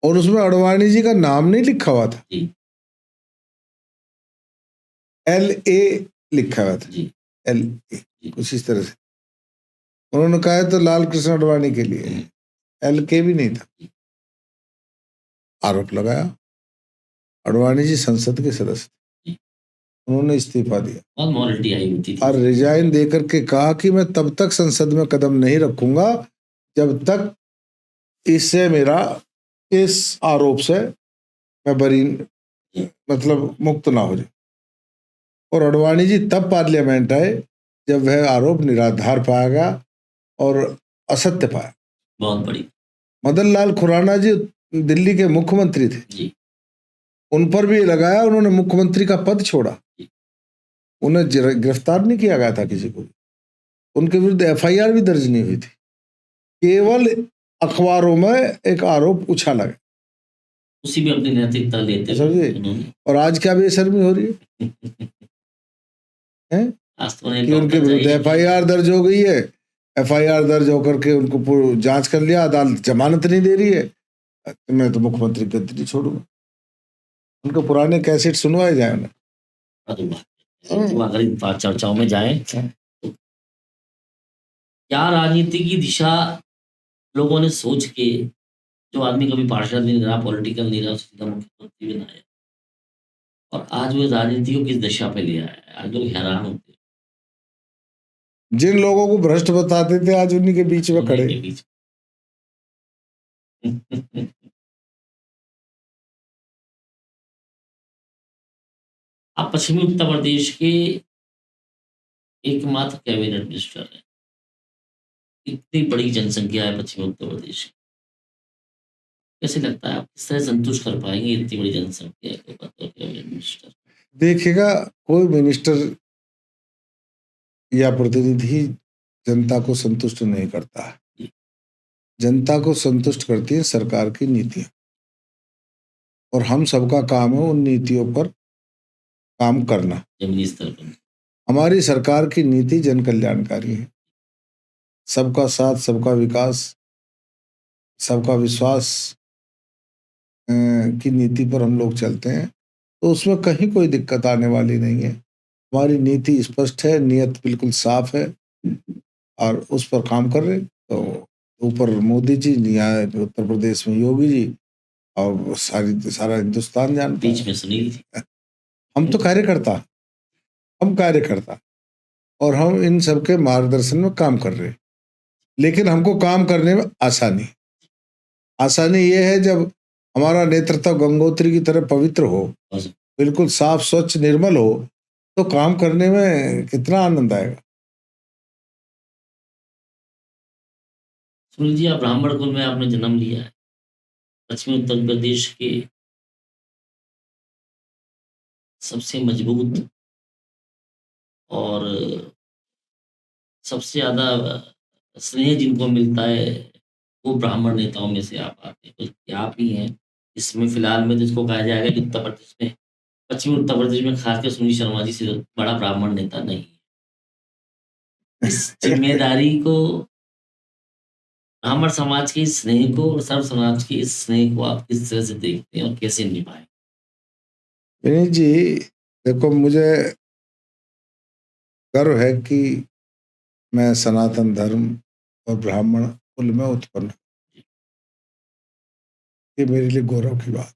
और उसमें अडवाणी जी का नाम नहीं लिखा हुआ था, LA लिखा हुआ था, LA, कुछ इस तरह से। उन्होंने कहा है तो लाल कृष्ण अडवाणी के लिए, LK भी नहीं था। आरोप लगाया, अडवाणी जी संसद के सदस्य, उन्होंने इस्तीफा दिया और रिजाइन देकर के कहा कि मैं तब तक संसद में कदम नहीं रखूंगा जब तक इससे मेरा इस आरोप से मैं बरी, मतलब मुक्त ना हो जाए। और अडवाणी जी तब पार्लियामेंट आए जब वह आरोप निराधार पाया गया और असत्य पाया। बहुत बड़ी। मदन लाल खुराना जी दिल्ली के मुख्यमंत्री थे, उन पर भी लगाया, उन्होंने मुख्यमंत्री का पद छोड़ा, उन्हें गिरफ्तार नहीं किया गया था किसी को, उनके विरुद्ध FIR भी दर्ज नहीं हुई थी, केवल अखबारों में एक आरोप उछाला गया, उसी में अपनी नैतिकता लेते समझे। और आज क्या बेशर्मी हो रही है कि उनके विरुद्ध FIR दर्ज हो गई है, FIR दर्ज होकर के उनको जांच कर लिया, अदालत जमानत नहीं दे रही है, मैं तो मुख्यमंत्री गद्दी नहीं छोड़ूंगा। उनके पुराने कैसेट सुनवाए जाए उन्हें। अगर इन चर्चाओं में जाए तो क्या राजनीति की दिशा लोगों ने सोच के, जो आदमी कभी पार्षद नहीं रहा, पॉलिटिकल नहीं रहा, सीधा मुख्यमंत्री बनाया, और आज वो राजनीति को किस दिशा पे ले आया है, आज लोग हैरान होते हैं। जिन लोगों को भ्रष्ट बताते थे आज उन्हीं के बीच में खड़े। आप पश्चिमी उत्तर प्रदेश के एकमात्र कैबिनेट मिनिस्टर हैं, इतनी बड़ी जनसंख्या है पश्चिमी उत्तर प्रदेश की, कैसे लगता है आप किस तरह संतुष्ट कर पाएंगे इतनी बड़ी जनसंख्या को कैबिनेट मिनिस्टर? देखिएगा, कोई मिनिस्टर या प्रतिनिधि जनता को संतुष्ट नहीं करता है, जनता को संतुष्ट करती है सरकार की नीतियां, और हम सबका काम है उन नीतियों पर काम करना। जमीनी स्तर पर हमारी सरकार की नीति जन कल्याणकारी है, सबका साथ, सबका विकास, सबका विश्वास की नीति पर हम लोग चलते हैं, तो उसमें कहीं कोई दिक्कत आने वाली नहीं है। हमारी नीति स्पष्ट है, नियत बिल्कुल साफ है और उस पर काम कर रहे। तो ऊपर मोदी जी, यहाँ उत्तर प्रदेश में योगी जी और सारा हिंदुस्तान जानता बीच है। में सुनील जी। हम तो कार्यकर्ता और हम इन सबके मार्गदर्शन में काम कर रहे हैं। लेकिन हमको काम करने में आसानी ये है जब हमारा नेतृत्व गंगोत्री की तरह पवित्र हो, बिल्कुल साफ, स्वच्छ, निर्मल हो, तो काम करने में कितना आनंद आएगा। सुनील जी, आप ब्राह्मण कुल में आपने जन्म लिया है, पश्चिमी उत्तर प्रदेश के सबसे मजबूत और सबसे ज़्यादा स्नेह जिनको मिलता है, वो ब्राह्मण नेताओं में से आप आते हैं, बल्कि आप ही हैं। इसमें फिलहाल में जिसको कहा जाएगा कि उत्तर प्रदेश में, पश्चिमी उत्तर प्रदेश में खासकर सुनील शर्मा जी से बड़ा ब्राह्मण नेता नहीं है। इस जिम्मेदारी को, ब्राह्मण समाज के इस स्नेह को और सर्व समाज के इस स्नेह को आप किस तरह से देखते हैं और कैसे निभाएं? विनीत जी, देखो, मुझे गर्व है कि मैं सनातन धर्म और ब्राह्मण कुल में उत्पन्न हूं। ये मेरे लिए गौरव की बात है।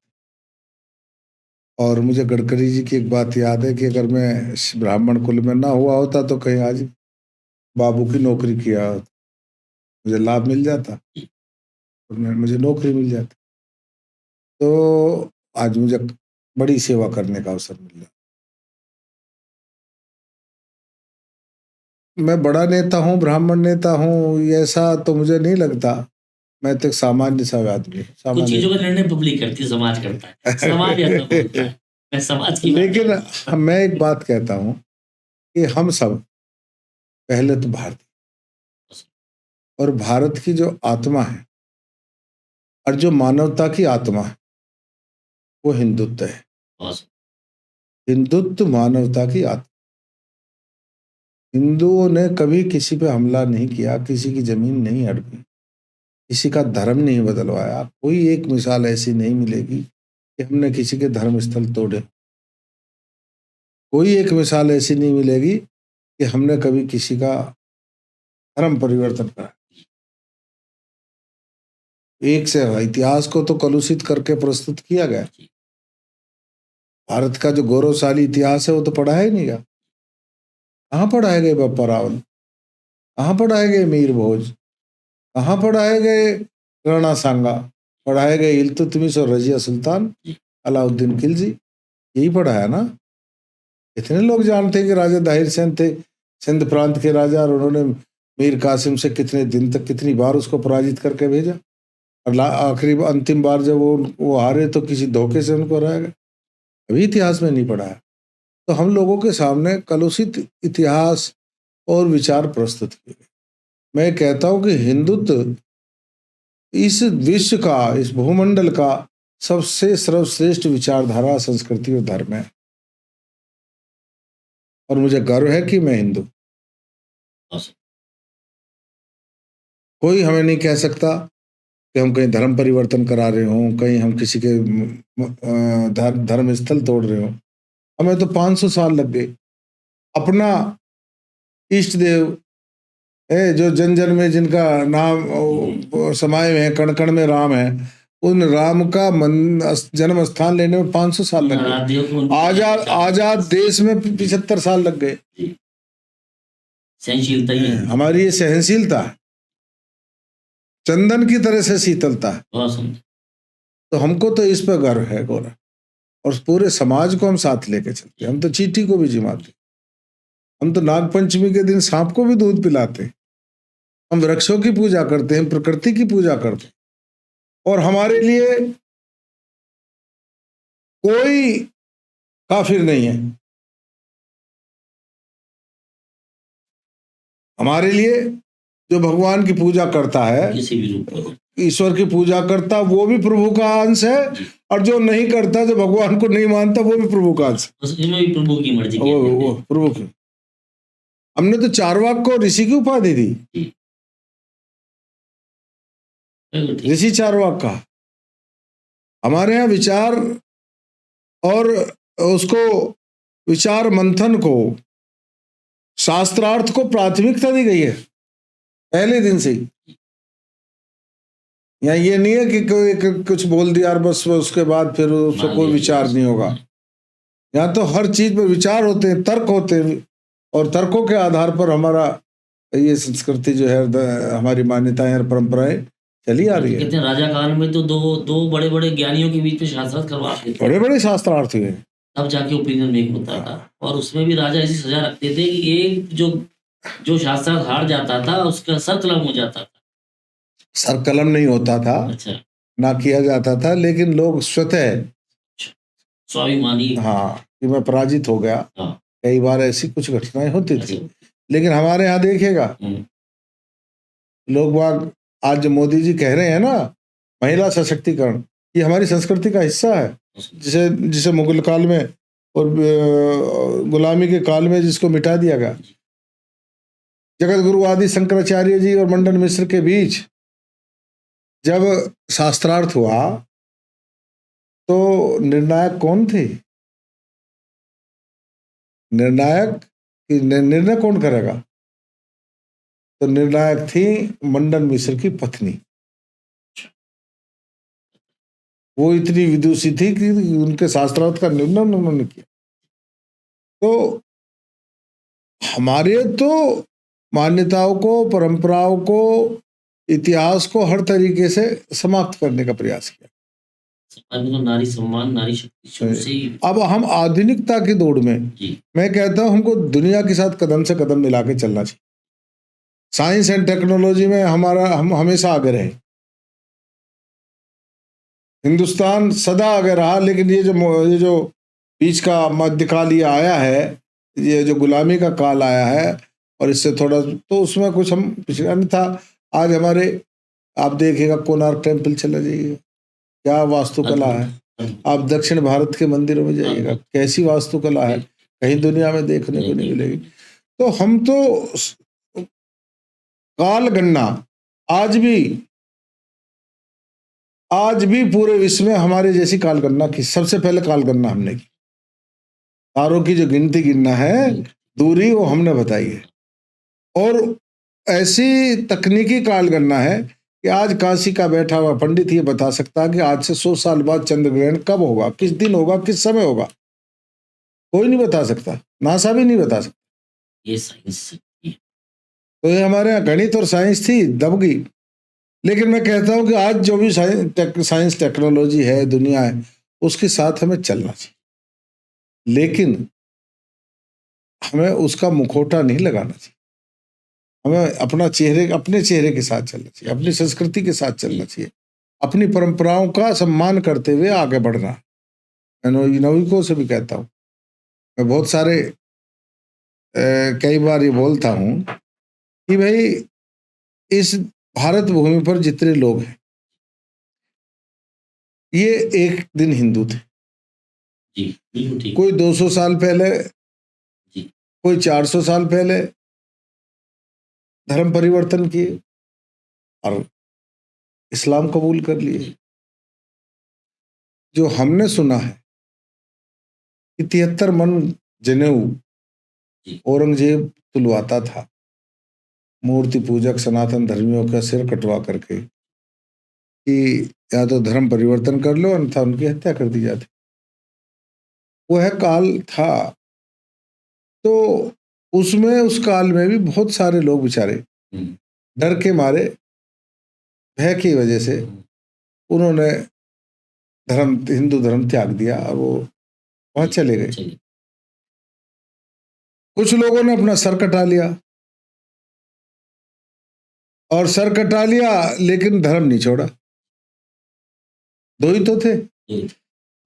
और मुझे गडकरी जी की एक बात याद है कि अगर मैं ब्राह्मण कुल में ना हुआ होता तो कहीं आज बाबू की नौकरी किया होता, मुझे लाभ मिल जाता और मुझे नौकरी मिल जाती, तो आज मुझे बड़ी सेवा करने का अवसर मिल रहा। मैं बड़ा नेता हूँ, ब्राह्मण नेता हूँ, ऐसा तो मुझे नहीं लगता। मैं तो एक सामान्य सा आदमी हूँ, कुछ चीज़ों का निर्णय पब्लिक करती है, समाज करता है। समाज ऐसा बोलता है। मैं समाज की बात लेकिन कर रहा हूँ। मैं एक बात कहता हूँ कि हम सब पहले तो भारतीय, और भारत की जो आत्मा है और जो मानवता की आत्मा है वो हिंदुत्व है। हिंदुत्व मानवता की आत्मा। हिंदुओं ने कभी किसी पे हमला नहीं किया, किसी की जमीन नहीं हड़पी, किसी का धर्म नहीं बदलवाया। कोई एक मिसाल ऐसी नहीं मिलेगी कि हमने किसी के धर्म स्थल तोड़े। कोई एक मिसाल ऐसी नहीं मिलेगी कि हमने कभी किसी का धर्म परिवर्तन करा। एक से इतिहास को तो कलुषित करके प्रस्तुत किया गया। भारत का जो गौरवशाली इतिहास है वो तो पढ़ाया ही नहीं गया। कहाँ पढ़ाए गए बप्पा रावल, कहाँ पढ़ाए गए मीर भोज, कहाँ पढ़ाए गए राणा सांगा, पढ़ाए गए इल्तुतमिश और रजिया सुल्तान, अलाउद्दीन खिलजी, यही पढ़ाया ना। इतने लोग जानते हैं कि राजा दाहिर सेन थे, सिंध प्रांत के राजा, और उन्होंने मीर कासिम से कितने दिन तक, कितनी बार उसको पराजित करके भेजा, और आखिरी अंतिम बार जब वो हारे तो किसी धोखे से उनको हराया गया। अभी इतिहास में नहीं पढ़ाया। तो हम लोगों के सामने कलुषित इतिहास और विचार प्रस्तुत किए गए। मैं कहता हूं कि हिंदुत्व इस विश्व का, इस भूमंडल का सबसे सर्वश्रेष्ठ विचारधारा, संस्कृति और धर्म है, और मुझे गर्व है कि मैं हिंदू। कोई हमें नहीं कह सकता कि हम कहीं धर्म परिवर्तन करा रहे हों, कहीं हम किसी के धर्म स्थल तोड़ रहे हों। हमें तो 500 साल लग गए। अपना इष्ट देव है, जो जन जन में जिनका नाम समाये हुए हैं, कण कण में राम है, उन राम का जन्म स्थान लेने में 500 साल लग गए। आजाद देश में 75 साल लग गए। सहनशीलता ही है हमारी, ये सहनशीलता है, चंदन की तरह से शीतलता है। तो हमको तो इस पर गर्व है गौरव, और पूरे समाज को हम साथ लेके चलते। हम तो चींटी को भी जिमाते, हम तो नागपंचमी के दिन सांप को भी दूध पिलाते, हम वृक्षों की पूजा करते हैं, प्रकृति की पूजा करते हैं, और हमारे लिए कोई काफिर नहीं है। हमारे लिए जो भगवान की पूजा करता है, किसी भी रूप में ईश्वर की पूजा करता, वो भी प्रभु का अंश है, और जो नहीं करता, जो भगवान को नहीं मानता, वो भी प्रभु का अंश है। उसमें भी प्रभु की मर्जी वो प्रभु की। हमने तो चारवाक को ऋषि की उपाधि दी। बिल्कुल ठीक। ऋषि चारवाक का। हमारे यहाँ विचार और उसको विचार मंथन को, शास्त्रार्थ को प्राथमिकता दी गई है पहले दिन से ही। यहाँ ये नहीं है कि कोई कुछ बोल दिया और बस उसके बाद फिर उसको मान कोई लिया विचार जाए। नहीं होगा। यहाँ तो हर चीज में विचार होते हैं, तर्क होते हैं, और तर्कों के आधार पर हमारा ये संस्कृति जो है, हमारी मान्यताएं और परंपराएं चली आ रही है। कहते हैं राजा काल में तो दो बड़े बड़े ज्ञानियों के बीच में शास्त्रार्थ करवाते थे, बड़े बड़े शास्त्रार्थ हुए। तब जाके ओपिनियन मेक होता था। और उसमें भी राजा ऐसी सजा रखते थे कि एक जो शास्त्रार्थ हार जाता था उसका सर कलम हो जाता था। सर कलम नहीं होता था, अच्छा, ना किया जाता था, लेकिन लोग स्वतः, स्वाभिमानी। हाँ, कि मैं पराजित हो गया। हाँ। कई बार ऐसी कुछ घटनाएं होती थी। अच्छा। लेकिन हमारे यहाँ देखिएगा, लोग बाग आज जो मोदी जी कह रहे हैं ना, महिला सशक्तिकरण, ये हमारी संस्कृति का हिस्सा है। जिसे जिसे मुगल काल में और गुलामी के काल में जिसको मिटा दिया गया। जगत गुरु आदि शंकराचार्य जी और मंडन मिश्र के बीच जब शास्त्रार्थ हुआ तो निर्णायक कौन थे? निर्णय कौन करेगा? तो निर्णायक थी मंडन मिश्र की पत्नी। वो इतनी विदुषी थी कि उनके शास्त्रार्थ का निर्णय उन्होंने किया। तो हमारे तो मान्यताओं को, परंपराओं को, इतिहास को हर तरीके से समाप्त करने का प्रयास किया। तो नारी सम्मान, नारी शक्ति शुरू से ही। अब हम आधुनिकता की दौड़ में, मैं कहता हूं हमको दुनिया के साथ कदम से कदम मिला के चलना चाहिए। साइंस एंड टेक्नोलॉजी में हम हमेशा आगे रहे। हिंदुस्तान सदा आगे रहा, लेकिन ये जो बीच का मध्यकाल ये आया है, ये जो गुलामी का काल आया है, और इससे थोड़ा तो उसमें कुछ हम पिछड़ा नहीं था। आज हमारे, आप देखिएगा कोणार्क टेम्पल चले जाइए, क्या वास्तुकला है। आप दक्षिण भारत के मंदिरों में जाइएगा, कैसी वास्तुकला है, कहीं दुनिया में देखने को नहीं मिलेगी। तो हम तो काल गणना आज भी पूरे विश्व में हमारे जैसी काल गणना की, सबसे पहले काल गणना हमने की। तारों की जो गिनती गिनना है, दूरी, वो हमने बताई है। और ऐसी तकनीकी काल गणना है कि आज काशी का बैठा हुआ पंडित ये बता सकता है कि आज से 100 साल बाद चंद्र ग्रहण कब होगा, किस दिन होगा, किस समय होगा। कोई नहीं बता सकता, नासा भी नहीं बता सकता। ये साइंस। तो ये हमारे यहाँ गणित और साइंस थी, दब गई। लेकिन मैं कहता हूं कि आज जो भी साइंस टेक्नोलॉजी है, दुनिया है, उसके साथ हमें चलना चाहिए, लेकिन हमें उसका मुखौटा नहीं लगाना चाहिए। हमें अपने चेहरे के साथ चलना चाहिए, अपनी संस्कृति के साथ चलना चाहिए, अपनी परंपराओं का सम्मान करते हुए आगे बढ़ना। मैं नवयुवकों से भी कहता हूँ, मैं बहुत सारे कई बार ये बोलता हूँ कि भाई, इस भारत भूमि पर जितने लोग हैं, ये एक दिन हिंदू थे। कोई 200 साल पहले, कोई 400 साल पहले धर्म परिवर्तन किए और इस्लाम कबूल कर लिए। जो हमने सुना है कि 73 मन जनेऊ औरंगजेब तुलवाता था, मूर्ति पूजक सनातन धर्मियों का सिर कटवा करके, कि या तो धर्म परिवर्तन कर लो, अन्यथा उनकी हत्या कर दी जाती। वह काल था। तो उसमें, उस काल में भी बहुत सारे लोग बेचारे डर के मारे, भय की वजह से उन्होंने हिंदू धर्म त्याग दिया और वो वहां चले गए। कुछ लोगों ने अपना सर कटा लिया, और सर कटा लिया लेकिन धर्म नहीं छोड़ा। दो ही तो थे,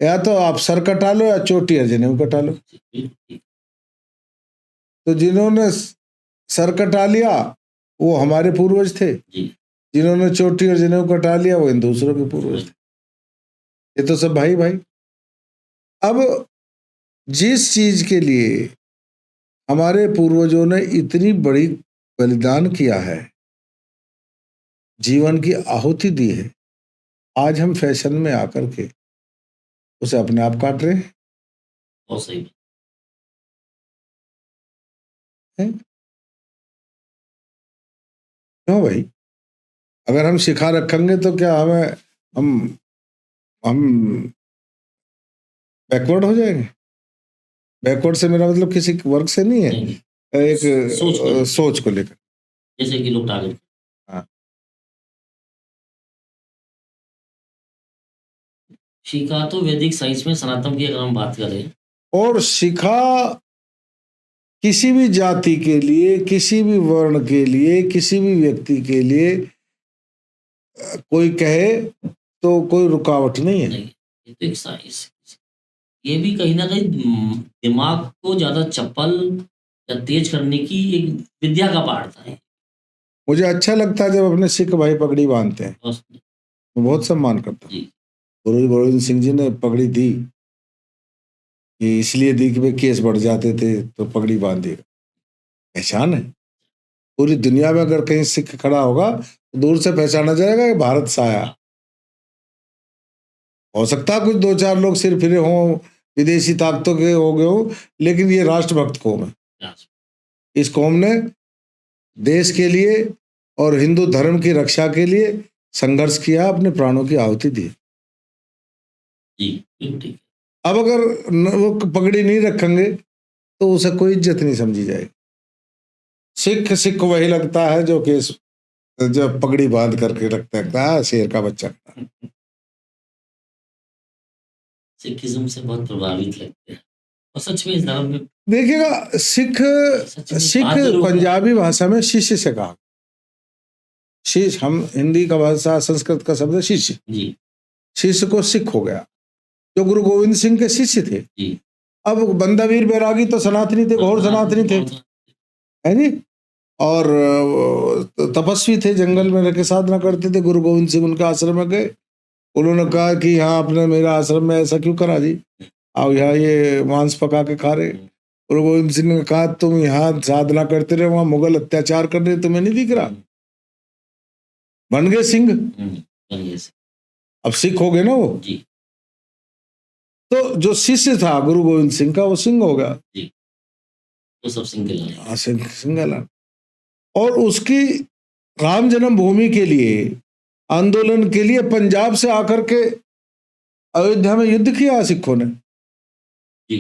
या तो आप सर कटा लो या चोटी और जनेऊ कटा लो। तो जिन्होंने सर कटा लिया वो हमारे पूर्वज थे, जिन्होंने चोटी और जनेऊ कटा लिया वो इन दूसरों के पूर्वज थे। ये तो सब भाई भाई। अब जिस चीज के लिए हमारे पूर्वजों ने इतनी बड़ी बलिदान किया है, जीवन की आहुति दी है, आज हम फैशन में आकर के उसे अपने आप काट रहे बहुत सही। हैं। क्यों भाई? अगर हम सिखा रखेंगे तो क्या हम बैकवर्ड हो जाएंगे? बैकवर्ड से मेरा मतलब किसी वर्ग से नहीं है, नहीं, एक सोच को लेकर। सोच को लेकर। जैसे कि लोग टारगेट। हाँ। शिखा तो वैदिक साइंस में सनातन की अगर हम बात करें, और शिखा किसी भी जाति के लिए, किसी भी वर्ण के लिए, किसी भी व्यक्ति के लिए कोई कहे तो कोई रुकावट नहीं है। नहीं, ये तो एक साइंस, ये भी कहीं न कहीं दिमाग को ज़्यादा चपल या तेज करने की एक विद्या का पाठ था ये। मुझे अच्छा लगता है जब अपने सिख भाई पगड़ी बांधते हैं, बस मैं बहुत सम्मान करता हूँ। जी, गुरु गोविंद सिंह जी ने पगड़ी दी कि इसलिए दी कि भाई केस बढ़ जाते थे तो पगड़ी बांध दी। पहचान है। पूरी दुनिया में अगर कहीं सिख खड़ा होगा तो दूर से पहचाना जाएगा कि भारत से आया। हो सकता है कुछ दो चार लोग सिर फिरे हों, विदेशी ताकतों के हो गए हो, लेकिन ये राष्ट्रभक्त कौम है। रास इस कौम ने देश के लिए और हिंदू धर्म की रक्षा के लिए संघर्ष किया, अपने प्राणों की आहुति दी। जी, बिल्कुल ठीक है। अब अगर वो पगड़ी नहीं रखेंगे तो उसे कोई इज्जत नहीं समझी जाएगी। सिख सिख वही लगता है जो केस जब पगड़ी बांध करके रखता है शेर का बच्चा। सिखिज़्म से बहुत प्रभावित लगते हैं और सच में इस धर्म में देखिएगा, सिख सच में सिख बहादुर लोग हैं। पंजाबी भाषा में शिष्य से कहा। शिष्य, हम हिंदी का भाषा संस्कृत का शब्द है शिष्य। जी, शिष्य को सिख हो गया, जो गुरु गोविंद सिंह के शिष्य थे। जी। अब बंदा वीर बैरागी तो सनातनी थे, घोर सनातनी थे, है जी। और तपस्वी थे, जंगल में रह के साधना करते थे। गुरु गोविंद सिंह उनके आश्रम में गए, उन्होंने कहा कि यहाँ आपने मेरा आश्रम में ऐसा क्यों करा जी, आप यहाँ ये मांस पका के खा रहे। गुरु गोविंद सिंह ने कहा तुम यहाँ साधना करते रहे, वहां मुगल अत्याचार कर रहे, तुम्हें नहीं दिख रहा? बन गए सिंह। बन से। अब सिख हो गए ना वो। जी, तो जो शिष्य था गुरु गोविंद सिंह का, वो सिंह हो गया। जी। वो सब सिंगल हैं। हाँ, सिंगल है। और उसकी राम जन्मभूमि के लिए आंदोलन के लिए पंजाब से आकर के अयोध्या में युद्ध किया सिखों ने। जी।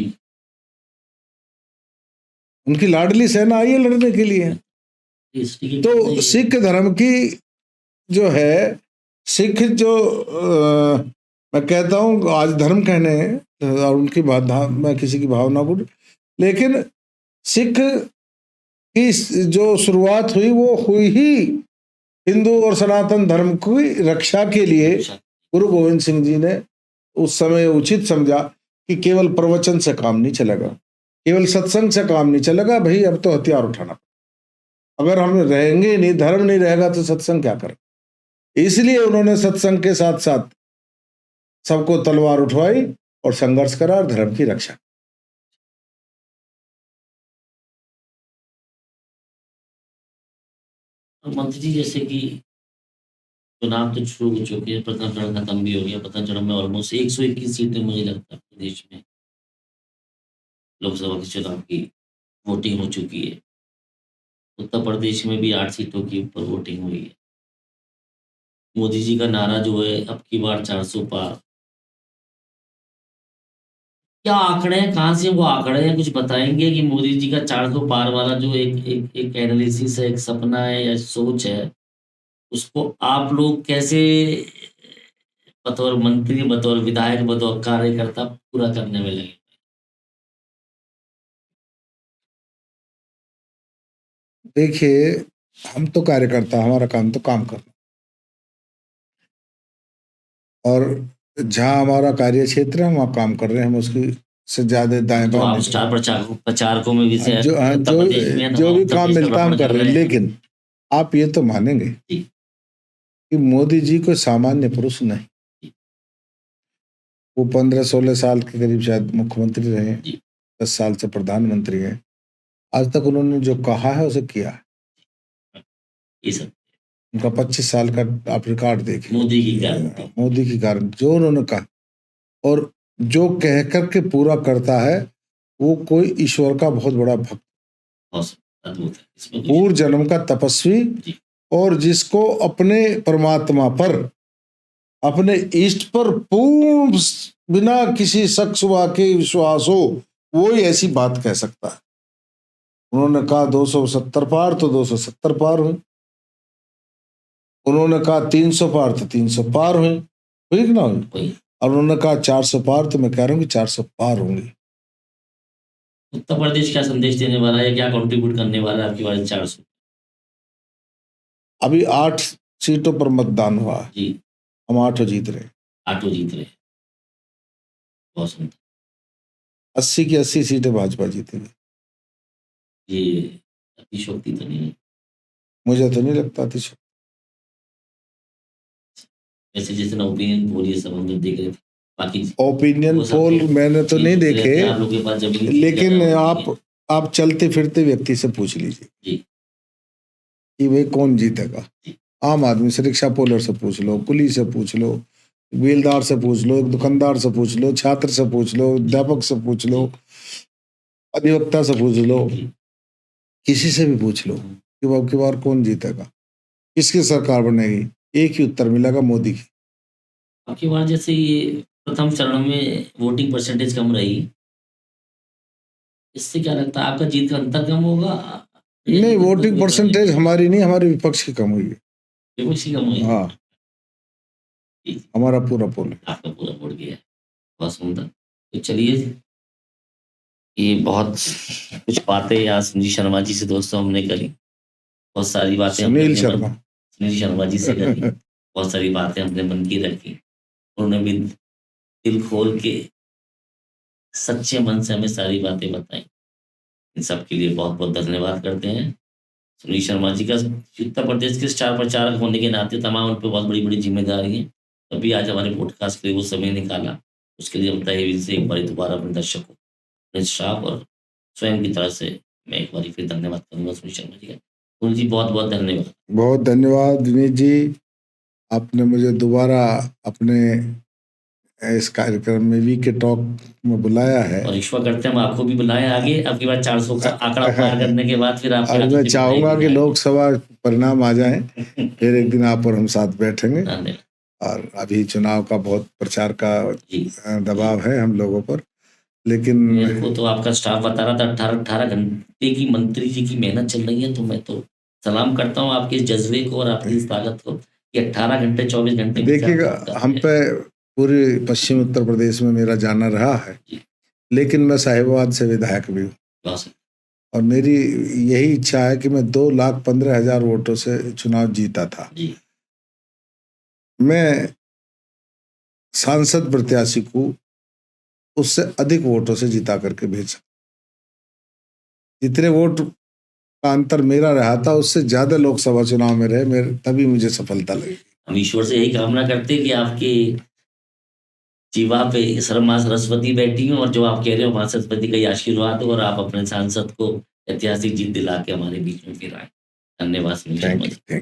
उनकी लाडली सेना आई है लड़ने के लिए। हिस्ट्री के तो सिख धर्म की जो है, सिख जो मैं कहता हूँ आज धर्म कहने और उनकी मैं किसी की भावना को, लेकिन सिख की जो शुरुआत हुई वो हुई ही हिंदू और सनातन धर्म की रक्षा के लिए। गुरु गोविंद सिंह जी ने उस समय उचित समझा कि केवल प्रवचन से काम नहीं चलेगा, केवल सत्संग से काम नहीं चलेगा, भाई अब तो हथियार उठाना। अगर हम रहेंगे नहीं, धर्म नहीं रहेगा तो सत्संग क्या करें। इसलिए उन्होंने सत्संग के साथ साथ सबको तलवार उठवाई और संघर्ष करा और धर्म की रक्षा। मंत्री जी जैसे कि चुनाव तो शुरू हो चुके हैं, प्रथम चरण खत्म भी हो गया। प्रथम चरण में ऑलमोस्ट 121 सीटें मुझे लगता है प्रदेश में लोकसभा के चुनाव की वोटिंग हो चुकी है। उत्तर प्रदेश में भी 8 सीटों के ऊपर वोटिंग हुई है। मोदी जी का नारा जो है अब की बार 400 पार। क्या आंकड़े हैं, कहाँ से वो आंकड़े हैं, कुछ बताएंगे कि मोदी जी का 400 पार वाला जो एक एनालिसिस है, एक सपना है या सोच है, उसको आप लोग कैसे बतौर मंत्री, बतौर विधायक, बतौर कार्यकर्ता पूरा करने में लगे? देखिए, हम तो कार्यकर्ता, हमारा काम तो काम करना, और जहाँ हमारा कार्य क्षेत्र है वहाँ काम कर रहे हैं हम, उसकी से ज्यादा दाएं तो बाएं आप नहीं। स्टार प्रचारकों में भी से जो उत्तर प्रदेश में है, तो जो भी उत्तर काम प्रदेश का मिलता हम भ्रमण कर रहे हैं, हैं। लेकिन आप ये तो मानेंगे जी। कि मोदी जी कोई सामान्य पुरुष नहीं। वो 15-16 साल के करीब शायद मुख्यमंत्री रहे, जी। 10 साल से प्रधानमंत्री हैं। आज तक उन्होंने जो कहा है उसे किया है। ये सब उनका 25 साल का आप रिकॉर्ड देखिए। मोदी की गारंटी। मोदी की गारंटी जो उन्होंने कहा और जो कह कर के पूरा करता है वो कोई ईश्वर का बहुत बड़ा भक्त, बहुत अद्भुत है। इसमें कोई पूर्व जन्म का तपस्वी जी। और जिसको अपने परमात्मा पर, अपने इष्ट पर पूर्ण बिना किसी शक शुबा के विश्वास हो, वो ही ऐसी बात कह सकता है। उन्होंने कहा 270 पार तो 270 पार हुई, उन्होंने कहा 300 पार तो 300 पार हुई, हुई कि ना हुई? वही और उन्होंने कहा 400 पार तो मैं कह रहा हूँ कि 400 पार होंगी। उत्तर प्रदेश क्या संदेश देने वाला है, क्या कंट्रीब्यूट करने वाला है आपकी बात 400? अभी 8 सीटों पर मतदान हुआ है, जी, हम 8 जीत रहे हैं। 8 जीत रहे हैं। बहुत सुंदर। 80 की 80 सीटें भाजपा जीतेगी। ये अतिशयोक्ति तो नहीं है? मुझे तो नहीं लगता अतिशय। वैसे जितना ओपिनियन पोल ये सब हम लोग देख रहे थे, बाकी ओपिनियन वो सब पोल तो मैंने तो नहीं ठीक रहते देखे, हैं, आप लोगों के पास जमीन की लेकिन जगह होती है। आप चलते फिरते व्यक्ति से पूछ लीजिए जी, कि भाई कौन जीतेगा। जी। आम आदमी से, रिक्शा पोलर से पूछ लो, कुली से पूछ लो, बेलदार से पूछ लो, दुकानदार से पूछ लो, छात्र से पूछ लो, अध्यापक से पूछ लो, अधिवक्ता से पूछ लो, जी। किसी से भी पूछ लो कि अब की बार कौन जीतेगा, किसकी सरकार बनेगी, एक ही उत्तर मिलेगा, मोदी की। आपकी बात जैसे ये प्रथम चरण में वोटिंग परसेंटेज कम रही, इससे क्या लगता है आपका जीत का अंतर कम होगा? नहीं, वोटिंग परसेंटेज हमारी नहीं, हमारे विपक्ष की कम हुई है। विपक्ष की कम हुई? हाँ, जी, जी। हमारा पूरा पोल है। आपका पूरा वोट गया है। बहुत सुंदर। तो चलिए, ये बहुत कुछ बातें आज सुनील शर्मा जी से दोस्तों हमने करी। बहुत सारी बातें हमने सुनील अपने मन- शर्मा। सुनील शर्मा जी से करी। बहुत सारी बातें अपने मन की रखी। उन्होंने भी दिल खोल के सच्चे मन से हमें सारी बातें बताई। इन सब के लिए बहुत बहुत धन्यवाद करते हैं सुनील शर्मा जी का। उत्तर प्रदेश के स्टार प्रचारक होने के नाते तमाम उन पर बहुत बड़ी बड़ी जिम्मेदारी है। तभी आज हमारे पॉडकास्ट के लिए वो समय निकाला। उसके लिए हम तहे दिल से एक बार दोबारा अपने दर्शकों, अपने स्टाफ और स्वयं की तरफ से मैं एक बार फिर धन्यवाद करूंगा सुनील शर्मा जी का। सुनील जी बहुत बहुत धन्यवाद। बहुत धन्यवाद विनीत जी, आपने मुझे दोबारा अपने इस कार्यक्रम में वीके टॉक में बुलाया है। और ईश्वर करते हैं हम आपको भी बुलाएं आगे, अब की बार 400 का आंकड़ा पार करने के बाद फिर आपके और हाथों मैं से चाहूंगा बधाई कि दी लोकसभा परिणाम आ जाए, जाए। फिर एक दिन आप और हम साथ बैठेंगे। धन्यवाद और अभी चुनाव का बहुत प्रचार का जी। दबाव है हम लोगों पर, लेकिन मेरे को तो आपका स्टाफ बता रहा था 18 घंटे की मंत्री जी की मेहनत चल रही है, तो मैं तो सलाम करता हूँ आपके इस जज्बे को और आपकी इस ताकत को कि 18 घंटे 24 घंटे में देखिएगा, क्या काम कर हम रहे हैं। पे पूरे पश्चिम उत्तर प्रदेश में मेरा जाना रहा है, जी। लेकिन मैं साहिबाबाद से विधायक भी हूँ बस, और मेरी यही इच्छा है कि मैं 2,15,000 वोटों से चुनाव जीता था। जी, मैं सांसद प्रत्याशी को उससे अधिक वोटों से जिता करके भेज सकता। जितने वोट का अंतर मेरा रहा था उससे ज्यादा लोकसभा चुनाव में रहे मेरे, तभी मुझे सफलता लगी। हम ईश्वर से यही कामना करते हैं कि आपके जीवा पे माँ सरस्वती बैठी हो और जो आप कह रहे हो माँ सरस्वती का ही आशीर्वाद हो और आप अपने सांसद को ऐतिहासिक जीत दिला के हमारे बीच में फिर आए। धन्यवाद सुनील शर्मा थैंक जी। यू।